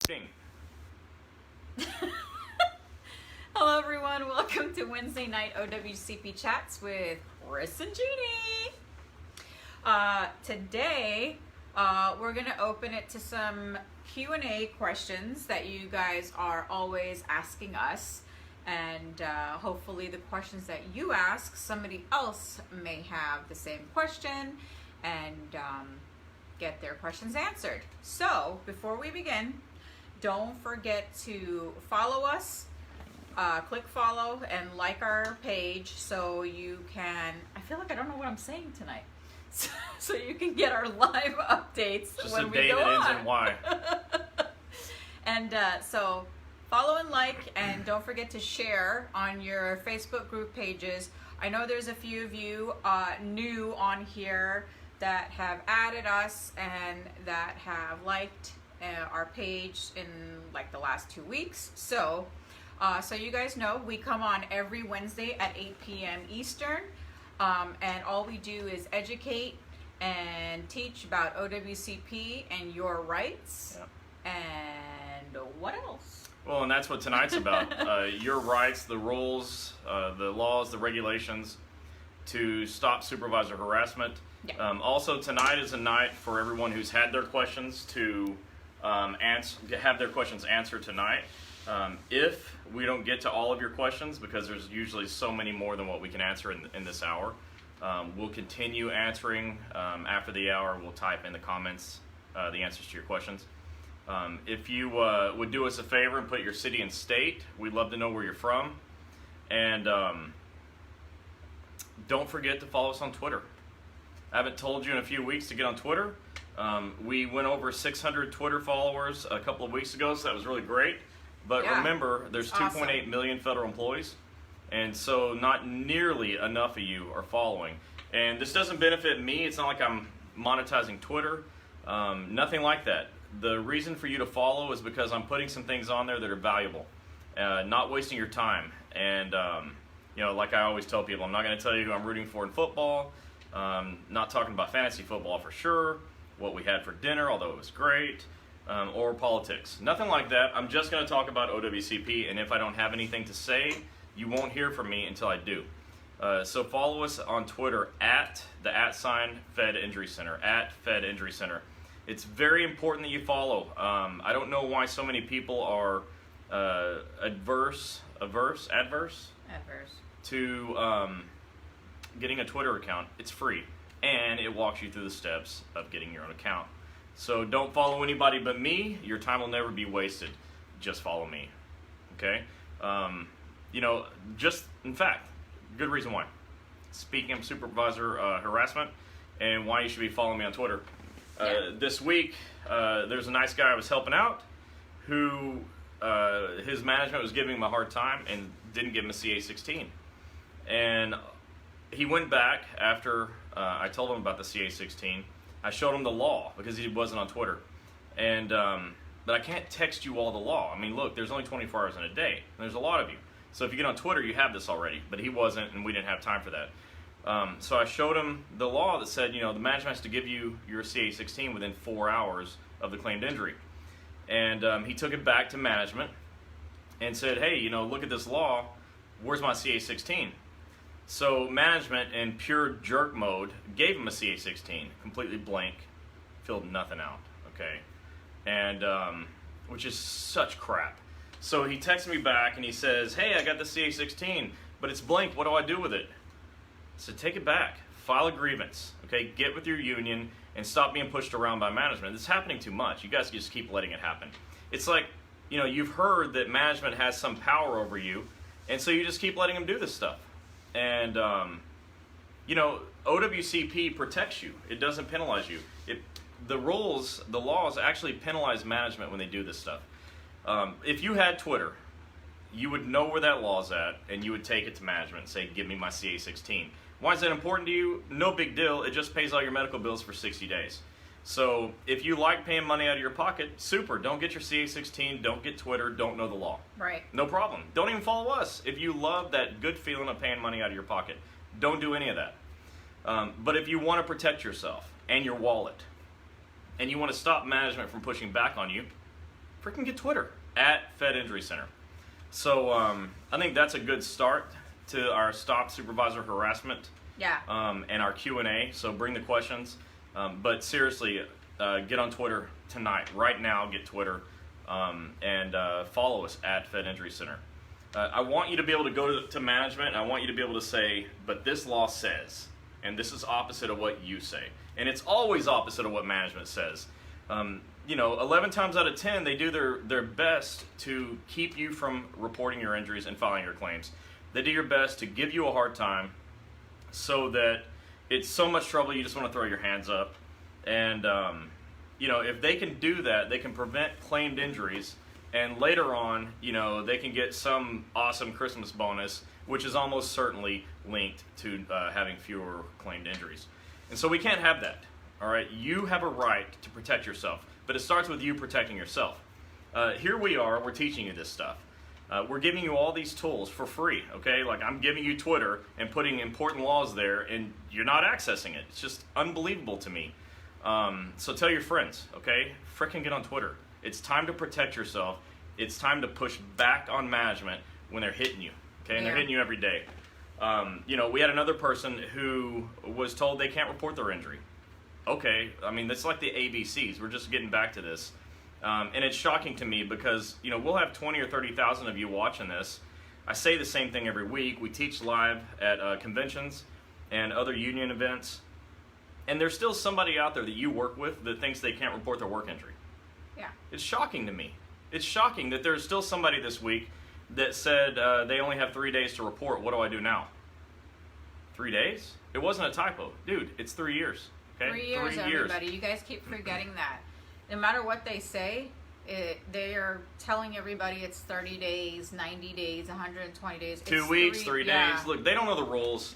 Ding. Hello everyone, welcome to Wednesday night OWCP Chats with Chris and Gini. Today, we're going to open it to some Q&A questions that you guys are always asking us. And hopefully the questions that you ask, somebody else may have the same question and get their questions answered. So, before we begin, don't forget to follow us, click follow, and like our page so you can, I feel like I don't know what I'm saying tonight, so you can get our live updates Just when a we day go that ends on. in Y. And so follow and like, and don't forget to share on your Facebook group pages. I know there's a few of you new on here that have added us and that have liked our page in like the last 2 weeks. So you guys know we come on every Wednesday at 8 p.m. Eastern, and all we do is educate and teach about OWCP and your rights. Yep. And what else? Well, and that's what tonight's about. Your rights, the rules, the laws, the regulations to stop supervisor harassment. Yeah. Also, tonight is a night for everyone who's had their questions to have their questions answered tonight. If we don't get to all of your questions, because there's usually so many more than what we can answer in this hour, we'll continue answering after the hour. We'll type in the comments the answers to your questions. If you would do us a favor and put your city and state, we'd love to know where you're from. And don't forget to follow us on Twitter. I haven't told you in a few weeks to get on Twitter. We went over 600 Twitter followers a couple of weeks ago, so that was really great. But Yeah, remember, there's 2.8 million federal employees, and so not nearly enough of you are following. And this doesn't benefit me. It's not like I'm monetizing Twitter. Nothing like that. The reason for you to follow is because I'm putting some things on there that are valuable, not wasting your time. And like I always tell people, I'm not going to tell you who I'm rooting for in football. Not talking about fantasy football for sure, what we had for dinner, although it was great, or politics. Nothing like that. I'm just going to talk about OWCP, and if I don't have anything to say, you won't hear from me until I do. So follow us on Twitter at the @Fed Injury Center, @Fed Injury Center. It's very important that you follow. I don't know why so many people are adverse to getting a Twitter account. It's free, and it walks you through the steps of getting your own account. So don't follow anybody but me. Your time will never be wasted. Just follow me, okay? In fact, good reason why. Speaking of supervisor harassment and why you should be following me on Twitter. This week, there's a nice guy I was helping out who his management was giving him a hard time and didn't give him a CA-16. And he went back after I told him about the CA-16. I showed him the law because he wasn't on Twitter. And but I can't text you all the law. I mean, look, there's only 24 hours in a day. And there's a lot of you. So if you get on Twitter, you have this already. But he wasn't, and we didn't have time for that. So I showed him the law that said, the management has to give you your CA-16 within 4 hours of the claimed injury. And he took it back to management and said, hey, look at this law. Where's my CA-16? So management, in pure jerk mode, gave him a CA-16, completely blank, filled nothing out, okay? And, which is such crap. So he texts me back and he says, hey, I got the CA-16, but it's blank. What do I do with it? So take it back, file a grievance, okay? Get with your union and stop being pushed around by management. It's happening too much. You guys just keep letting it happen. It's like, you've heard that management has some power over you, and so you just keep letting them do this stuff. And, OWCP protects you. It doesn't penalize you. The laws actually penalize management when they do this stuff. If you had Twitter, you would know where that law's at, and you would take it to management and say, give me my CA-16. Why is that important to you? No big deal. It just pays all your medical bills for 60 days. So if you like paying money out of your pocket, super. Don't get your CA-16. Don't get Twitter. Don't know the law. Right. No problem. Don't even follow us. If you love that good feeling of paying money out of your pocket, don't do any of that. But if you want to protect yourself and your wallet, and you want to stop management from pushing back on you, freaking get Twitter at Fed Injury Center. So I think that's a good start to our Stop Supervisor Harassment. Yeah. And our Q&A. So bring the questions. But seriously, get on Twitter tonight. Right now, get Twitter and follow us at Fed Injury Center. I want you to be able to go to management. And I want you to be able to say, but this law says, and this is opposite of what you say. And it's always opposite of what management says. 11 times out of 10, they do their best to keep you from reporting your injuries and filing your claims. They do your best to give you a hard time so that it's so much trouble you just want to throw your hands up. And, if they can do that, they can prevent claimed injuries. And later on, they can get some awesome Christmas bonus, which is almost certainly linked to having fewer claimed injuries. And so we can't have that, all right? You have a right to protect yourself, but it starts with you protecting yourself. Here we are, we're teaching you this stuff. We're giving you all these tools for free, okay? Like I'm giving you Twitter and putting important laws there, and you're not accessing it. It's just unbelievable to me. So tell your friends, okay? Frickin' get on Twitter. It's time to protect yourself. It's time to push back on management when they're hitting you, okay? And they're hitting you every day. We had another person who was told they can't report their injury. Okay, I mean, that's like the ABCs. We're just getting back to this. And it's shocking to me because, we'll have 20 or 30,000 of you watching this. I say the same thing every week. We teach live at conventions and other union events. And there's still somebody out there that you work with that thinks they can't report their work injury. Yeah. It's shocking to me. It's shocking that there's still somebody this week that said they only have 3 days to report. What do I do now? 3 days? It wasn't a typo. Dude, it's 3 years. Okay? 3 years, everybody. You guys keep forgetting that. No matter what they say, they are telling everybody it's 30 days, 90 days, 120 days. 2 weeks, 3 days. Look, they don't know the rules.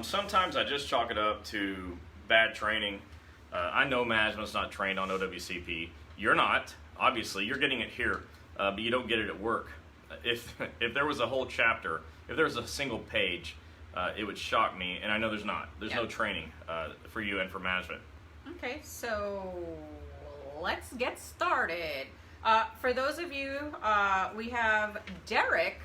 Sometimes I just chalk it up to bad training. I know management's not trained on OWCP. You're not. Obviously, you're getting it here, but you don't get it at work. If there was a whole chapter, if there was a single page, it would shock me, and I know there's not. There's no training for you and for management. Okay, so let's get started. For those of you, we have Derek.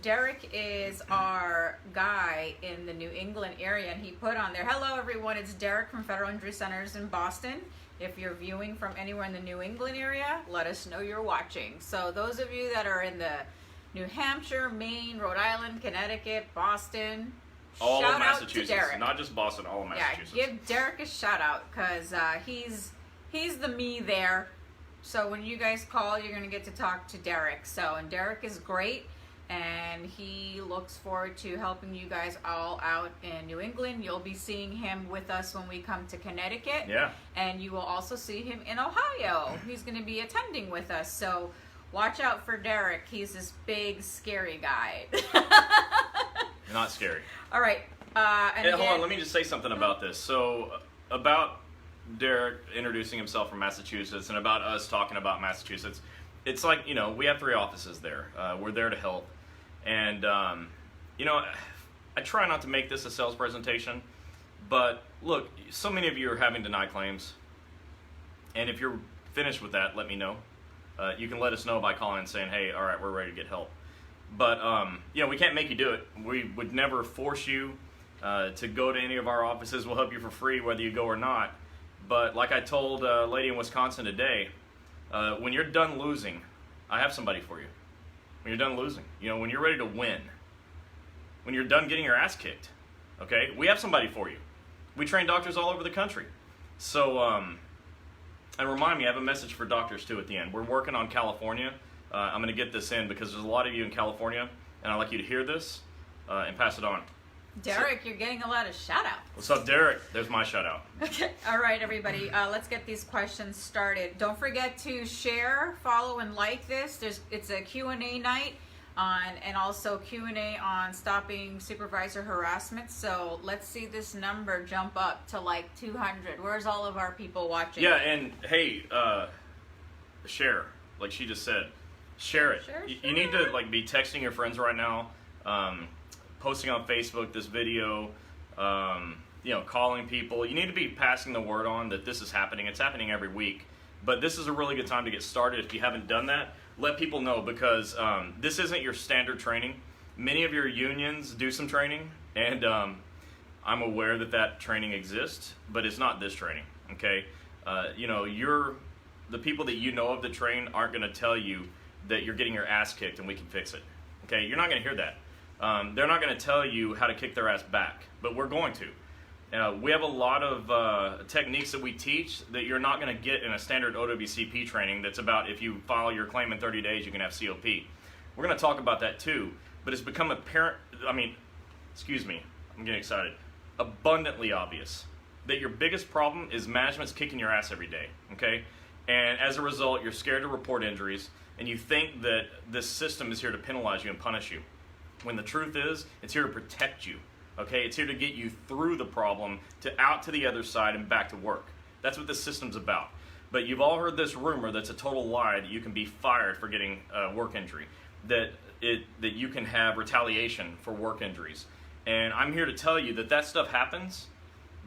Derek is our guy in the New England area, and he put on there, hello everyone, it's Derek from Federal Injury Centers in Boston. If you're viewing from anywhere in the New England area, let us know you're watching. So those of you that are in the New Hampshire, Maine, Rhode Island, Connecticut, Boston, all shout of Massachusetts, out to Derek. Not just Boston, all of Massachusetts. Yeah, give Derek a shout out because he's the me there. So when you guys call, you're going to get to talk to Derek. And Derek is great, and he looks forward to helping you guys all out in New England. You'll be seeing him with us when we come to Connecticut. Yeah. And you will also see him in Ohio. He's going to be attending with us. So watch out for Derek. He's this big, scary guy. Not scary. All right. Hold on, let me just say something about this. So, about Derek introducing himself from Massachusetts and about us talking about Massachusetts, it's like, we have 3 offices there. We're there to help. And, I try not to make this a sales presentation, but look, so many of you are having denied claims. And if you're finished with that, let me know. You can let us know by calling and saying, hey, all right, we're ready to get help. But, we can't make you do it. We would never force you to go to any of our offices. We'll help you for free whether you go or not. But like I told a lady in Wisconsin today, when you're done losing, I have somebody for you. When you're done losing, when you're ready to win, when you're done getting your ass kicked, okay, we have somebody for you. We train doctors all over the country. So, and remind me, I have a message for doctors too at the end. We're working on California. I'm going to get this in because there's a lot of you in California, and I'd like you to hear this and pass it on. Derek, you're getting a lot of shout-outs. What's up, Derek? There's my shout-out. Okay. All right, everybody. Let's get these questions started. Don't forget to share, follow, and like this. It's a Q&A night and also Q&A on stopping supervisor harassment. So let's see this number jump up to like 200. Where's all of our people watching? Yeah, and hey, share, like she just said. Share it. You need to be texting your friends right now. Posting on Facebook this video, calling people. You need to be passing the word on that this is happening. It's happening every week. But this is a really good time to get started. If you haven't done that, let people know, because this isn't your standard training. Many of your unions do some training, and I'm aware that training exists, but it's not this training, okay? The people that you know of that train aren't going to tell you that you're getting your ass kicked and we can fix it, okay? You're not going to hear that. They're not going to tell you how to kick their ass back, but we're going to. We have a lot of techniques that we teach that you're not going to get in a standard OWCP training that's about if you file your claim in 30 days, you can have COP. We're going to talk about that too, but it's become I'm getting excited. Abundantly obvious that your biggest problem is management's kicking your ass every day, okay? And as a result, you're scared to report injuries, and you think that this system is here to penalize you and punish you, when the truth is, it's here to protect you, okay? It's here to get you through the problem, out to the other side and back to work. That's what this system's about. But you've all heard this rumor that's a total lie, that you can be fired for getting a work injury, that you can have retaliation for work injuries. And I'm here to tell you that stuff happens,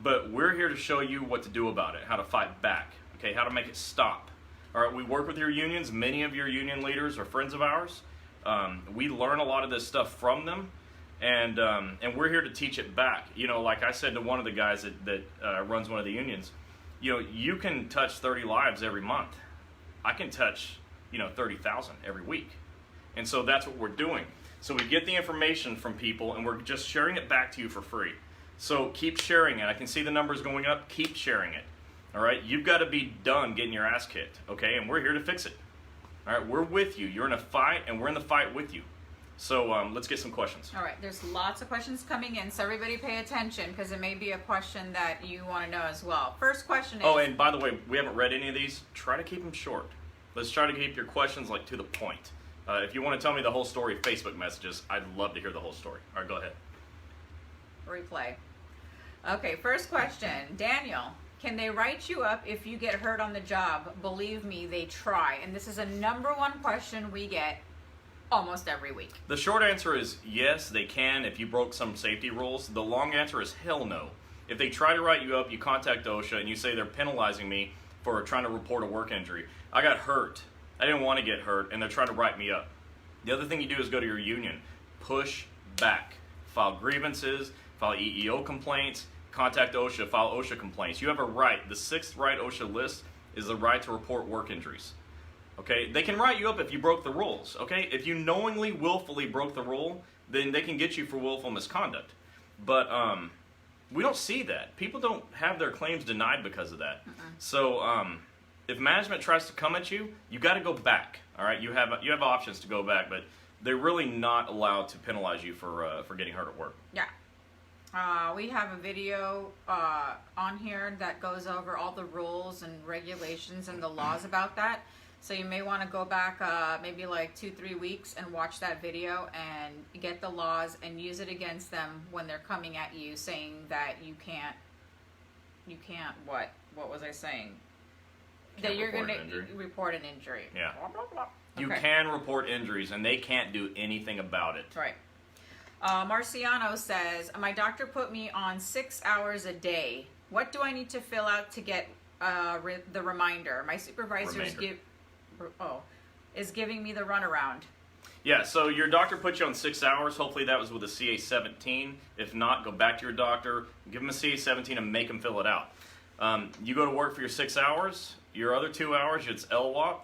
but we're here to show you what to do about it, how to fight back, okay, how to make it stop. All right, we work with your unions. Many of your union leaders are friends of ours. We learn a lot of this stuff from them, and we're here to teach it back. Like I said to one of the guys that runs one of the unions, you can touch 30 lives every month. I can touch, 30,000 every week. And so that's what we're doing. So we get the information from people, and we're just sharing it back to you for free. So keep sharing it. I can see the numbers going up. Keep sharing it. All right? You've got to be done getting your ass kicked, okay? And we're here to fix it. All right? We're with you. You're in a fight, and we're in the fight with you. So let's get some questions. All right. There's lots of questions coming in, so everybody pay attention, because it may be a question that you want to know as well. First question is... Oh, and by the way, we haven't read any of these. Try to keep them short. Let's try to keep your questions to the point. If you want to tell me the whole story, Facebook messages, I'd love to hear the whole story. All right, go ahead. Replay. Okay, first question. Daniel, can they write you up if you get hurt on the job? Believe me, they try. And this is a #1 question we get almost every week. The short answer is yes, they can if you broke some safety rules. The long answer is hell no. If they try to write you up, you contact OSHA and you say they're penalizing me for trying to report a work injury. I got hurt. I didn't want to get hurt, and they're trying to write me up. The other thing you do is go to your union. Push back. File grievances, file EEO complaints, contact OSHA, file OSHA complaints. You have a right. The 6th right OSHA list is the right to report work injuries. Okay? They can write you up if you broke the rules. Okay? If you knowingly, willfully broke the rule, then they can get you for willful misconduct. But we don't see that. People don't have their claims denied because of that. So if management tries to come at you, you got to go back. All right, you have options to go back, but they're really not allowed to penalize you for getting hurt at work. Yeah, we have a video on here that goes over all the rules and regulations and the laws about that. So you may want to go back maybe 2-3 weeks and watch that video and get the laws and use it against them when they're coming at you saying that you can't what was I saying? That you're going to report an injury. Yeah. Blah, blah, blah. You Okay. can report injuries, and they can't do anything about it. Right. Marciano says, my doctor put me on 6 hours a day. What do I need to fill out to get the reminder? My supervisor is giving me the runaround. Yeah, so your doctor put you on 6 hours. Hopefully that was with a CA-17. If not, go back to your doctor, give him a CA-17, and make him fill it out. You go to work for your 6 hours. Your other 2 hours, it's LWAP,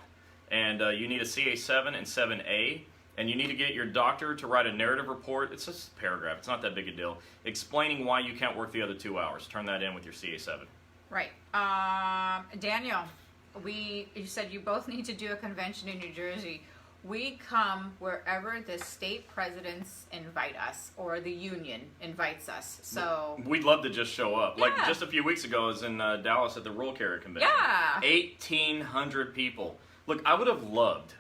and you need a CA-7 and 7A, and you need to get your doctor to write a narrative report. It's just a paragraph. It's not that big a deal. Explaining why you can't work the other 2 hours. Turn that in with your CA-7. Right. Daniel, you said you both need to do a convention in New Jersey. We come wherever the state presidents invite us or the union invites us. So we'd love to just show up. Yeah. Like just a few weeks ago, I was in Dallas at the Rural Carrier Convention. Yeah. 1,800 people. Look, I would have loved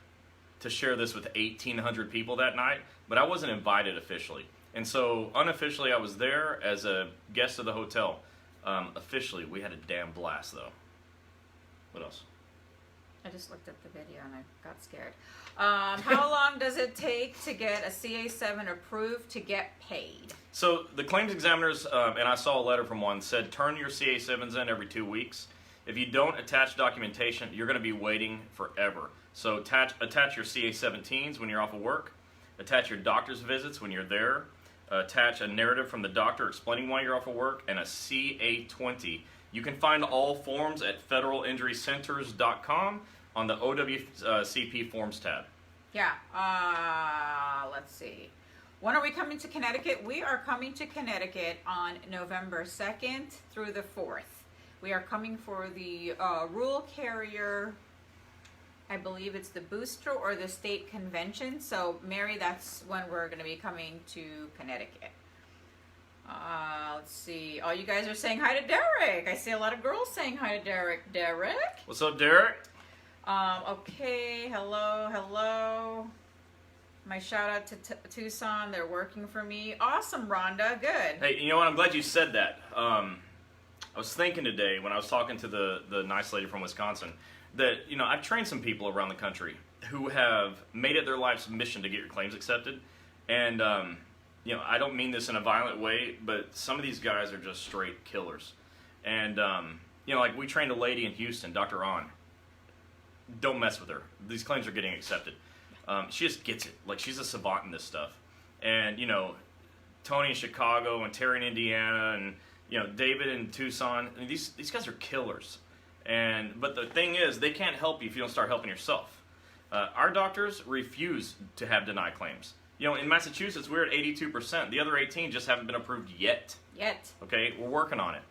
to share this with 1,800 people that night, but I wasn't invited officially. And so unofficially, I was there as a guest of the hotel. Officially, we had a damn blast, though. What else? I just looked at the video and I got scared. How long does it take to get a CA-7 approved to get paid? So the claims examiners, and I saw a letter from one, said turn your CA-7s in every 2 weeks. If you don't attach documentation, you're going to be waiting forever. So attach your CA-17s when you're off of work. Attach your doctor's visits when you're there. Attach a narrative from the doctor explaining why you're off of work, and a CA-20. You can find all forms at federalinjurycenters.com on the OWCP Forms tab. Yeah. Let's see. When are we coming to Connecticut? We are coming to Connecticut on November 2nd through the 4th. We are coming for the rural carrier, I believe it's the booster or the state convention. So, Mary, that's when we're going to be coming to Connecticut. Let's see. Oh, you guys are saying hi to Derek. I see a lot of girls saying hi to Derek. Derek? What's up, Derek? Okay. Hello. My shout out to Tucson. They're working for me. Awesome, Rhonda. Good. Hey, you know what? I'm glad you said that. I was thinking today when I was talking to the nice lady from Wisconsin that, you know, I've trained some people around the country who have made it their life's mission to get your claims accepted. And, you know, I don't mean this in a violent way, but some of these guys are just straight killers. And, you know, like we trained a lady in Houston, Dr. On. Don't mess with her. These claims are getting accepted. She just gets it. Like, she's a savant in this stuff. And, you know, Tony in Chicago and Terry in Indiana and, you know, David in Tucson. I mean, these guys are killers. But the thing is, they can't help you if you don't start helping yourself. Our doctors refuse to have denied claims. You know, in Massachusetts, we're at 82%. The other 18 just haven't been approved yet. Okay, we're working on it.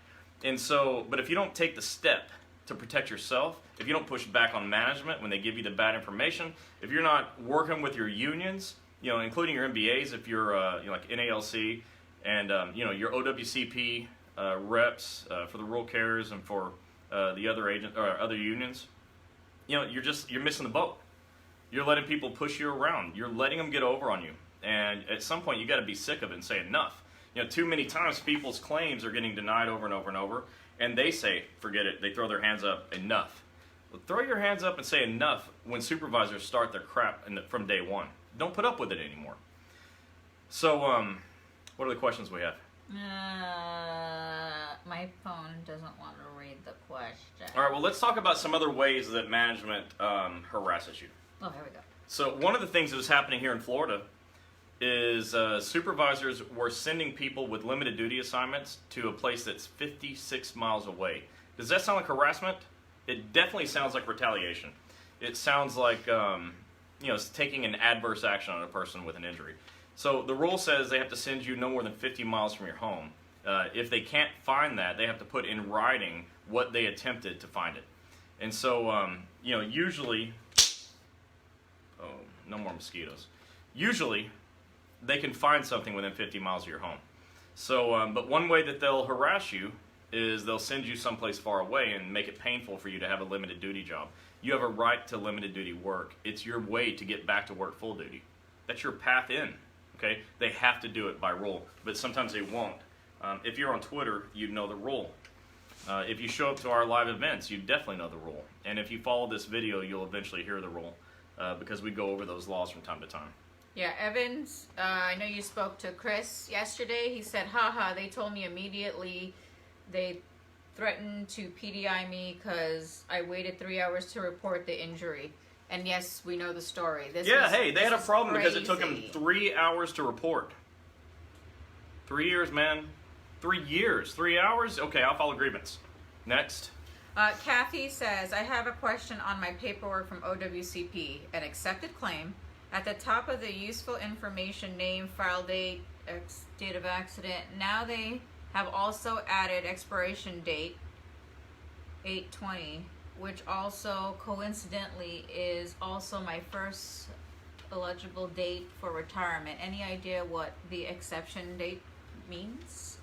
And so, but if you don't take the step to protect yourself, if you don't push back on management when they give you the bad information, if you're not working with your unions, you know, including your MBAs, if you're you know, like NALC, and you know, your OWCP reps for the rural carriers and for the other unions, you know, you're missing the boat. You're letting people push you around. You're letting them get over on you. And at some point, you got to be sick of it and say enough. You know, too many times people's claims are getting denied over and over and over, and they say, forget it. They throw their hands up, enough. Well, throw your hands up and say enough when supervisors start their crap from day one. Don't put up with it anymore. So, what are the questions we have? My phone doesn't want to read the question. All right, well, let's talk about some other ways that management harasses you. Oh, here we go. So one of the things that was happening here in Florida is supervisors were sending people with limited duty assignments to a place that's 56 miles away. Does that sound like harassment? It definitely sounds like retaliation. It sounds like you know, it's taking an adverse action on a person with an injury. So the rule says they have to send you no more than 50 miles from your home. If they can't find that, they have to put in writing what they attempted to find it. And so, you know, usually, oh, no more mosquitoes. Usually, they can find something within 50 miles of your home. So, but one way that they'll harass you is they'll send you someplace far away and make it painful for you to have a limited duty job. You have a right to limited duty work. It's your way to get back to work full duty. That's your path in, okay? They have to do it by rule, but sometimes they won't. If you're on Twitter, you'd know the rule. If you show up to our live events, you definitely know the rule. And if you follow this video, you'll eventually hear the rule because we go over those laws from time to time. Yeah, Evans, I know you spoke to Chris yesterday. He said, haha, they told me immediately they threatened to PDI me because I waited 3 hours to report the injury. And yes, we know the story. They had a problem because it took them 3 hours to report. 3 years, man. 3 years. 3 hours? Okay, I'll file a grievance. Next. Kathy says, I have a question on my paperwork from OWCP. An accepted claim. At the top of the useful information, name, file date, date of accident. Now they have also added expiration date, 8/20, which also coincidentally is also my first eligible date for retirement. Any idea what the exception date means?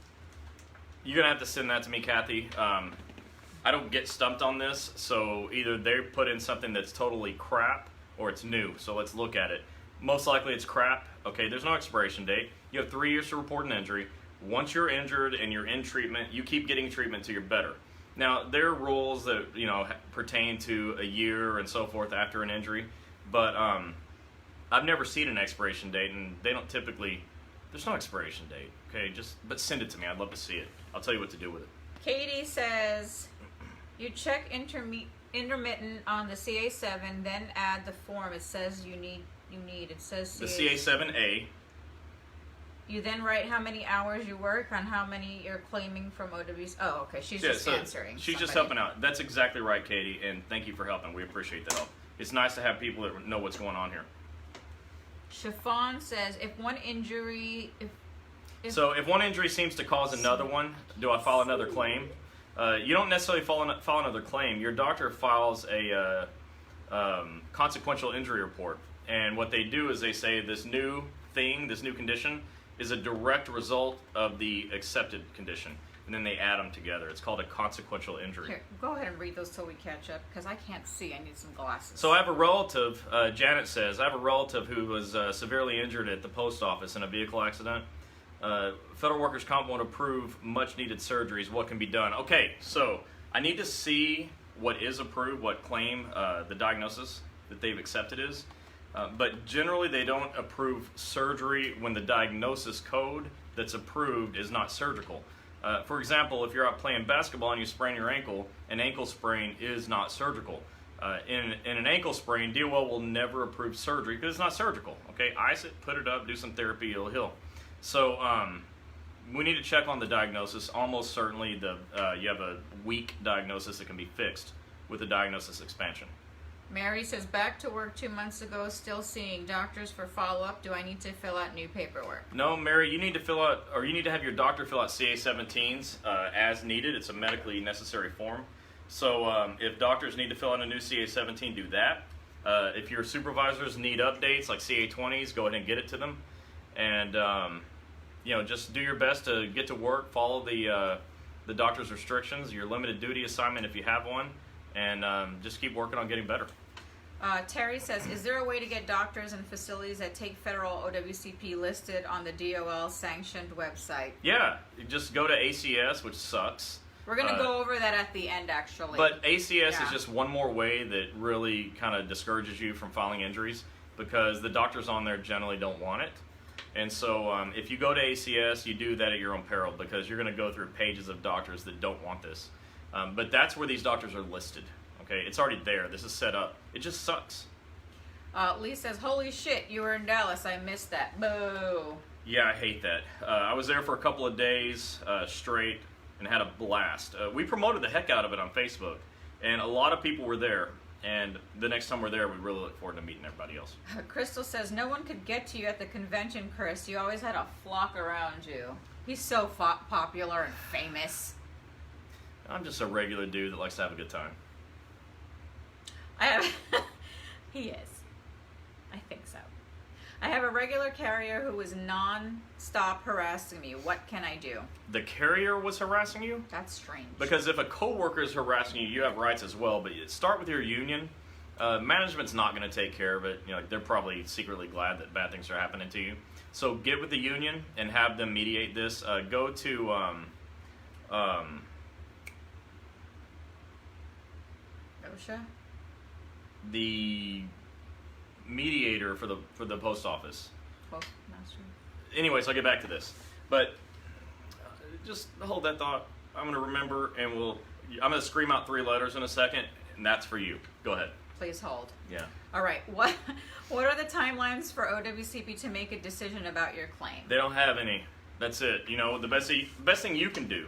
You're going to have to send that to me, Kathy. I don't get stumped on this, so either they put in something that's totally crap or it's new, so let's look at it. Most likely it's crap. Okay, there's no expiration date. You have 3 years to report an injury. Once you're injured and you're in treatment, you keep getting treatment till you're better. Now, there are rules that, you know, pertain to a year and so forth after an injury, but I've never seen an expiration date, and they don't typically, there's no expiration date, okay? But send it to me. I'd love to see it. I'll tell you what to do with it. Katie says, You check intermittent on the CA7, then add the form it says you need. It says the CA7A. You then write how many hours you work on how many you're claiming from OWCP. Oh, okay. She's just answering. She's just helping out. That's exactly right, Katie, and thank you for helping. We appreciate the help. It's nice to have people that know what's going on here. Chiffon says, if one injury... If one injury seems to cause another one, do I file another claim? You don't necessarily file another claim. Your doctor files a consequential injury report. And what they do is they say this new condition, is a direct result of the accepted condition. And then they add them together. It's called a consequential injury. Here, go ahead and read those till we catch up, because I can't see. I need some glasses. So I have a relative, Janet says, I have a relative who was severely injured at the post office in a vehicle accident. Federal Workers' Comp won't approve much needed surgeries. What can be done? Okay, so I need to see what is approved, what claim the diagnosis that they've accepted is. But generally they don't approve surgery when the diagnosis code that's approved is not surgical. For example, if you're out playing basketball and you sprain your ankle, an ankle sprain is not surgical. In an ankle sprain, DOL will never approve surgery because it's not surgical. Okay, ice it, put it up, do some therapy, it'll heal. So we need to check on the diagnosis. Almost certainly you have a weak diagnosis that can be fixed with a diagnosis expansion. Mary says, back to work 2 months ago, still seeing doctors for follow-up. Do I need to fill out new paperwork? No, Mary, you need to have your doctor fill out CA-17s as needed. It's a medically necessary form. So if doctors need to fill out a new CA-17, do that. If your supervisors need updates like CA-20s, go ahead and get it to them. And just do your best to get to work, follow the doctor's restrictions, your limited duty assignment if you have one, and just keep working on getting better. Terry says, is there a way to get doctors and facilities that take federal OWCP listed on the DOL sanctioned website? Yeah, just go to ACS, which sucks. We're going to go over that at the end, actually. But ACS is just one more way that really kind of discourages you from filing injuries because the doctors on there generally don't want it. And so if you go to ACS, you do that at your own peril because you're going to go through pages of doctors that don't want this. But that's where these doctors are listed. Okay, it's already there. This is set up. It just sucks. Lee says, holy shit, you were in Dallas. I missed that. Boo. Yeah, I hate that. I was there for a couple of days straight and had a blast. We promoted the heck out of it on Facebook, and a lot of people were there. And the next time we're there, we really look forward to meeting everybody else. Crystal says, no one could get to you at the convention, Chris. You always had a flock around you. He's so popular and famous. I'm just a regular dude that likes to have a good time. He is. I think so. I have a regular carrier who is non-stop harassing me. What can I do? The carrier was harassing you? That's strange. Because if a coworker is harassing you, you have rights as well. But start with your union. Management's not going to take care of it. They're probably secretly glad that bad things are happening to you. So get with the union and have them mediate this. Go to OSHA? The mediator for the post office. Postmaster. Anyways, I'll get back to this. But just hold that thought. I'm going to remember, and I'm going to scream out 3 letters in a second, and that's for you. Go ahead. Please hold. Yeah. All right. What are the timelines for OWCP to make a decision about your claim? They don't have any. That's it. The best thing you can do,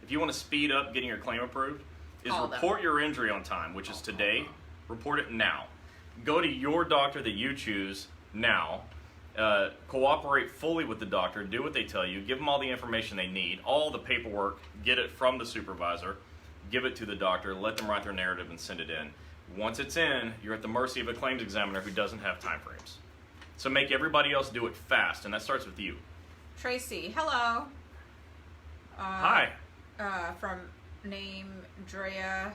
if you want to speed up getting your claim approved, is report your injury on time, which is today. Report it now. Go to your doctor that you choose now. Cooperate fully with the doctor. Do what they tell you. Give them all the information they need. All the paperwork. Get it from the supervisor. Give it to the doctor. Let them write their narrative and send it in. Once it's in, you're at the mercy of a claims examiner who doesn't have time frames. So make everybody else do it fast, and that starts with you. Tracy, hello. Hi. From name Drea,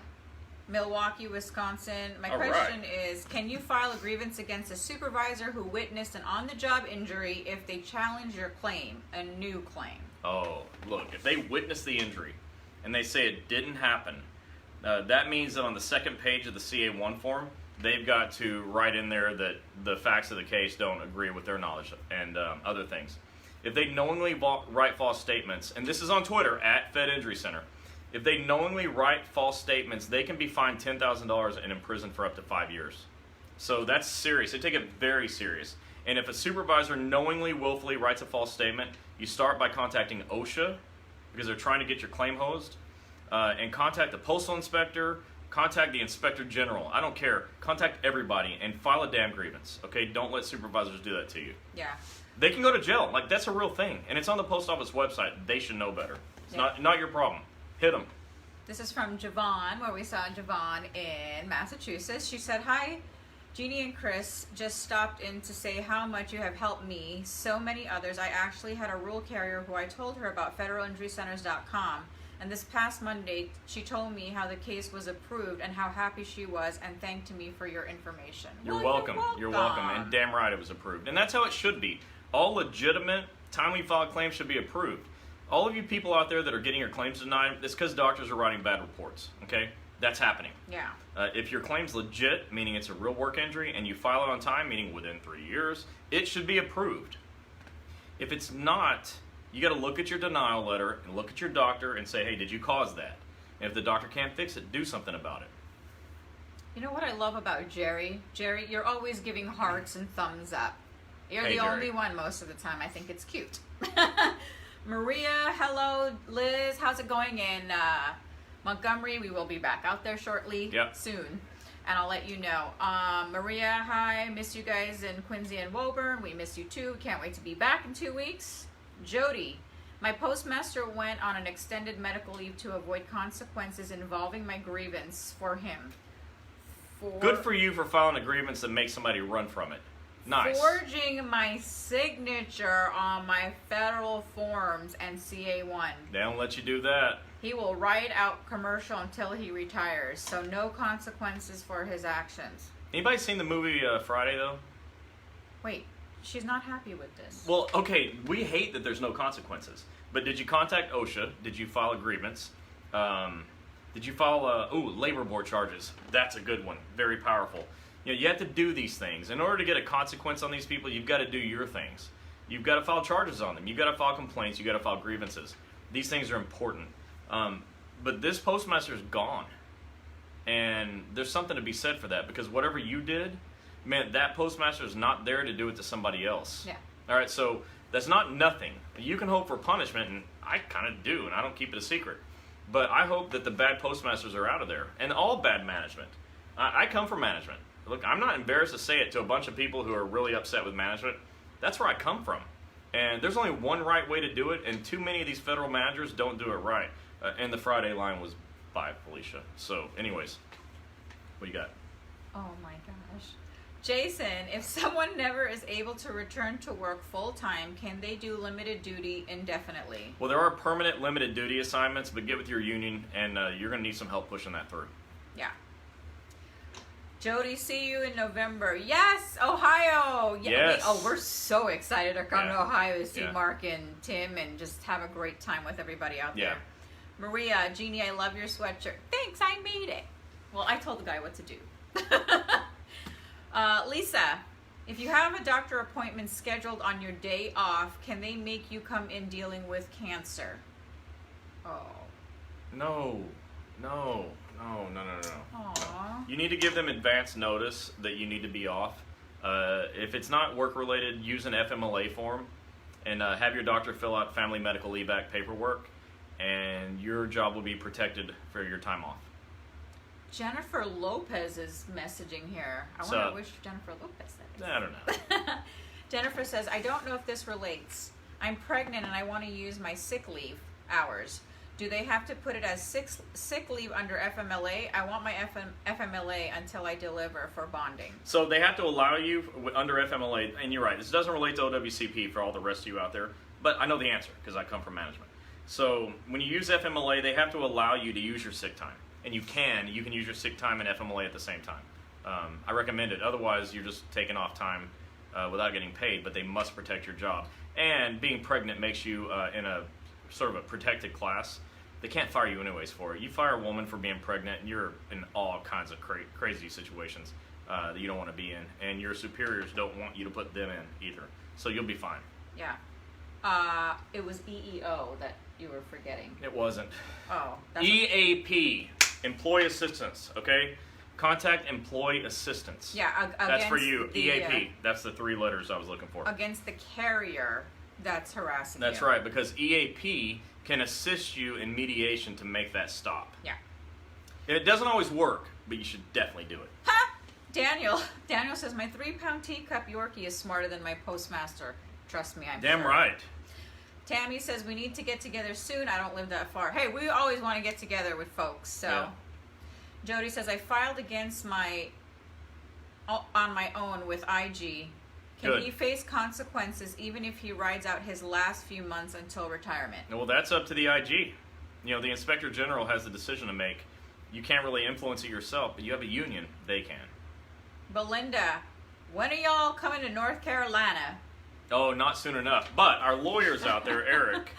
Milwaukee, Wisconsin. My question is, can you file a grievance against a supervisor who witnessed an on-the-job injury if they challenge your claim, a new claim? Oh, look, if they witness the injury and they say it didn't happen, that means that on the second page of the CA1 form, they've got to write in there that the facts of the case don't agree with their knowledge and other things. If they knowingly write false statements, and this is on Twitter, @FedInjuryCenter, If they knowingly write false statements, they can be fined $10,000 and imprisoned for up to 5 years. So that's serious. They take it very serious. And if a supervisor knowingly, willfully writes a false statement, you start by contacting OSHA because they're trying to get your claim hosed, and contact the postal inspector, contact the inspector general. I don't care. Contact everybody and file a damn grievance. Okay, don't let supervisors do that to you. Yeah. They can go to jail. Like, that's a real thing, and it's on the post office website. They should know better. It's not your problem. Hit them. This is from Javon, where we saw Javon in Massachusetts. She said, "Hi, Gini and Chris, just stopped in to say how much you have helped me, so many others. I actually had a rural carrier who I told her about federalinjurycenters.com, and this past Monday she told me how the case was approved and how happy she was and thanked me for your information." You're welcome. You're welcome. And damn right it was approved. And that's how it should be. All legitimate, timely filed claims should be approved. All of you people out there that are getting your claims denied, it's because doctors are writing bad reports, okay? That's happening. Yeah. If your claim's legit, meaning it's a real work injury, and you file it on time, meaning within 3 years, it should be approved. If it's not, you got to look at your denial letter and look at your doctor and say, hey, did you cause that? And if the doctor can't fix it, do something about it. You know what I love about Jerry? Jerry, you're always giving hearts and thumbs up. You're Hey, the Jerry. only one most of the time. I think it's cute. Maria, hello. Liz, how's it going in Montgomery? We will be back out there shortly, soon, and I'll let you know. Maria, hi. Miss you guys in Quincy and Woburn. We miss you too. Can't wait to be back in 2 weeks. Jody, my postmaster went on an extended medical leave to avoid consequences involving my grievance for him. Good for you for filing a grievance that makes somebody run from it. Nice. Forging my signature on my federal forms and CA1. They don't let you do that. He will ride out commercial until he retires, so no consequences for his actions. Anybody seen the movie Friday, though? Wait, she's not happy with this. Well, okay, we hate that there's no consequences. But did you contact OSHA? Did you file a grievance? Did you file labor board charges? That's a good one. Very powerful. You know, you have to do these things. In order to get a consequence on these people, you've got to do your things. You've got to file charges on them. You've got to file complaints. You've got to file grievances. These things are important. But this postmaster's gone. And there's something to be said for that, because whatever you did, man, that postmaster is not there to do it to somebody else. Yeah. All right, so that's not nothing. You can hope for punishment, and I kind of do, and I don't keep it a secret. But I hope that the bad postmasters are out of there, and all bad management. I come from management. Look, I'm not embarrassed to say it to a bunch of people who are really upset with management. That's where I come from. And there's only one right way to do it, and too many of these federal managers don't do it right. And the Friday line was by Felicia. So, anyways, what you got? Oh my gosh. Jason, if someone never is able to return to work full-time, can they do limited duty indefinitely? Well, there are permanent limited duty assignments, but get with your union, and you're going to need some help pushing that through. Yeah. Jody, see you in November. Yes, Ohio. Yeah, Yes. we're so excited to come to Ohio to see Yeah. Mark and Tim and just have a great time with everybody out Yeah. there. Maria, Jeannie, I love your sweatshirt. Thanks, I made it. Well, I told the guy what to do. Lisa, if you have a doctor appointment scheduled on your day off, can they make you come in dealing with cancer? Oh. No. Aww. You need to give them advance notice that you need to be off. If it's not work-related, use an FMLA form and have your doctor fill out Family Medical Leave Act paperwork, and your job will be protected for your time off. Jennifer Lopez is messaging here. I So- wonder which Jennifer Lopez that is. I don't know. Jennifer says, I don't know if this relates. I'm pregnant and I want to use my sick leave hours. Do they have to put it as sick leave under FMLA? I want my FMLA until I deliver for bonding. So they have to allow you under FMLA, and you're right, this doesn't relate to OWCP for all the rest of you out there, but I know the answer because I come from management. So when you use FMLA, they have to allow you to use your sick time. And you can use your sick time and FMLA at the same time. I recommend it. Otherwise, you're just taking off time without getting paid, but they must protect your job. And being pregnant makes you in a sort of a protected class. They can't fire you anyways for it. You fire a woman for being pregnant, and you're in all kinds of crazy situations that you don't want to be in. And your superiors don't want you to put them in either. So you'll be fine. Yeah. It was EEO that you were forgetting. It wasn't. Oh. EAP, employee assistance, okay? Contact employee assistance. Yeah, that's for you. The, EAP, that's the 3 letters I was looking for. Against the carrier that's harassing That's you. right, because EAP can assist you in mediation to make that stop. Yeah. It doesn't always work, but you should definitely do it. Ha! Daniel says, my 3-pound teacup Yorkie is smarter than my postmaster. Trust me, I'm Damn sure. right. Tammy says, we need to get together soon. I don't live that far. Hey, we always want to get together with folks. So, Yeah. Jody says, I filed against on my own with IG. Can Good. he face consequences even if he rides out his last few months until retirement? Well, that's up to the IG. You know, the Inspector General has the decision to make. You can't really influence it yourself, but you have a union. They can. Belinda, when are y'all coming to North Carolina? Oh, not soon enough. But our lawyer's out there, Eric,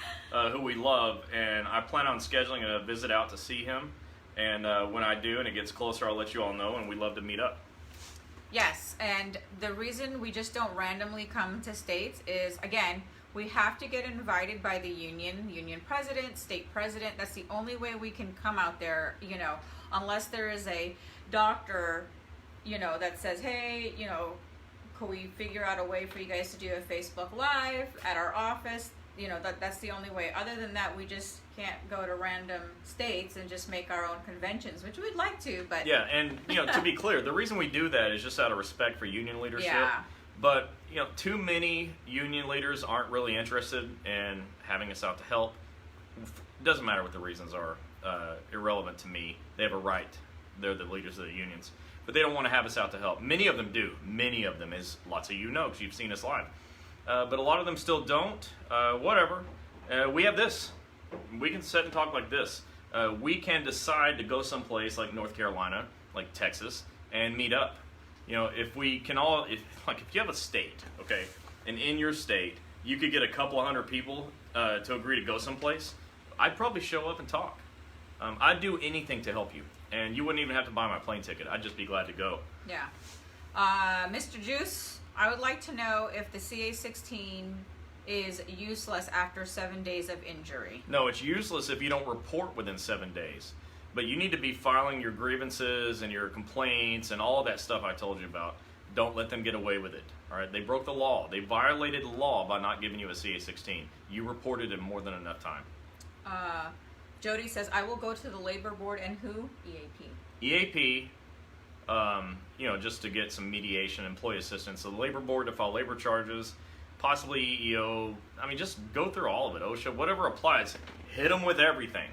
who we love, and I plan on scheduling a visit out to see him. And when I do and it gets closer, I'll let you all know, and we'd love to meet up. Yes, and the reason we just don't randomly come to states is, again, we have to get invited by the union president, state president. That's the only way we can come out there, you know, unless there is a doctor, you know, that says, hey, you know, could we figure out a way for you guys to do a Facebook Live at our office? You know, that's the only way. Other than that, we just can't go to random states and just make our own conventions, which we'd like to, but... Yeah, and, you know, to be clear, the reason we do that is just out of respect for union leadership. Yeah. But, you know, too many union leaders aren't really interested in having us out to help. It doesn't matter what the reasons are. Irrelevant to me. They have a right. They're the leaders of the unions. But they don't want to have us out to help. Many of them do. Many of them, as lots of you know, because you've seen us live. But a lot of them still don't. Whatever. We have this. We can sit and talk like this. We can decide to go someplace like North Carolina, like Texas, and meet up. You know, if we can all, if you have a state, okay, and in your state, you could get a couple 100 people to agree to go someplace, I'd probably show up and talk. I'd do anything to help you. And you wouldn't even have to buy my plane ticket. I'd just be glad to go. Yeah. Mr. Juice, I would like to know if the CA-16 is useless after 7 days of injury. No, it's useless if you don't report within 7 days. But you need to be filing your grievances and your complaints and all that stuff I told you about. Don't let them get away with it. All right? They broke the law. They violated the law by not giving you a CA-16. You reported in more than enough time. Jody says, I will go to the labor board and who? EAP. EAP, you know, just to get some mediation, employee assistance. So the labor board to file labor charges, possibly EEO. I mean, just go through all of it. OSHA, whatever applies. Hit them with everything.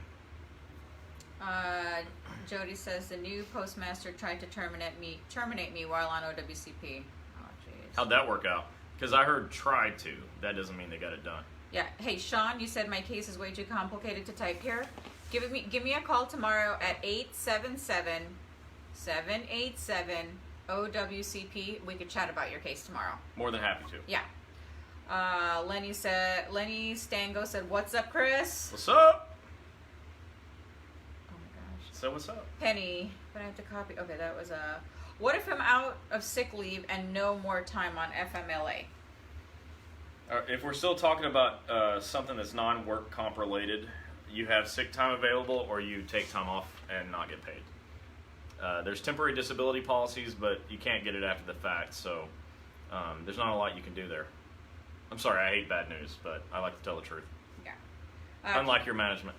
Jody says, the new postmaster tried to terminate me while on OWCP. Oh, jeez. How'd that work out? Because I heard tried to. That doesn't mean they got it done. Yeah. Hey, Sean, you said my case is way too complicated to type here. Give me a call tomorrow at 877-787-OWCP. We could chat about your case tomorrow. More than happy to. Yeah. Lenny Stango said, what's up, Chris? What's up? Oh my gosh. So what's up? Penny, but I have to copy. Okay, that was what if I'm out of sick leave and no more time on FMLA? If we're still talking about something that's non-work comp related, you have sick time available or you take time off and not get paid. There's temporary disability policies, but you can't get it after the fact, so there's not a lot you can do there. I'm sorry, I hate bad news, but I like to tell the truth. Yeah. Unlike your management.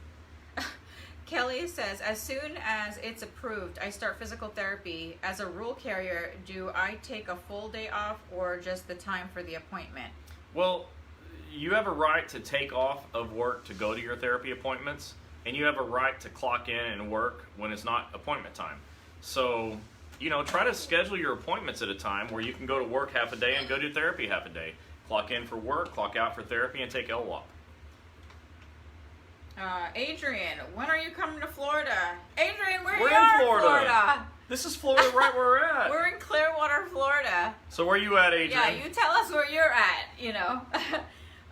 Kelly says, as soon as it's approved, I start physical therapy. As a rule carrier, do I take a full day off or just the time for the appointment? Well, you have a right to take off of work to go to your therapy appointments, and you have a right to clock in and work when it's not appointment time. So, you know, try to schedule your appointments at a time where you can go to work half a day and go to therapy half a day. Clock in for work, clock out for therapy, and take LWAP. Adrian, when are you coming to Florida? Adrian, We're you in are Florida. This is Florida right where we're at. We're in Clearwater, Florida. So where are you at, Adrian? Yeah, you tell us where you're at, you know.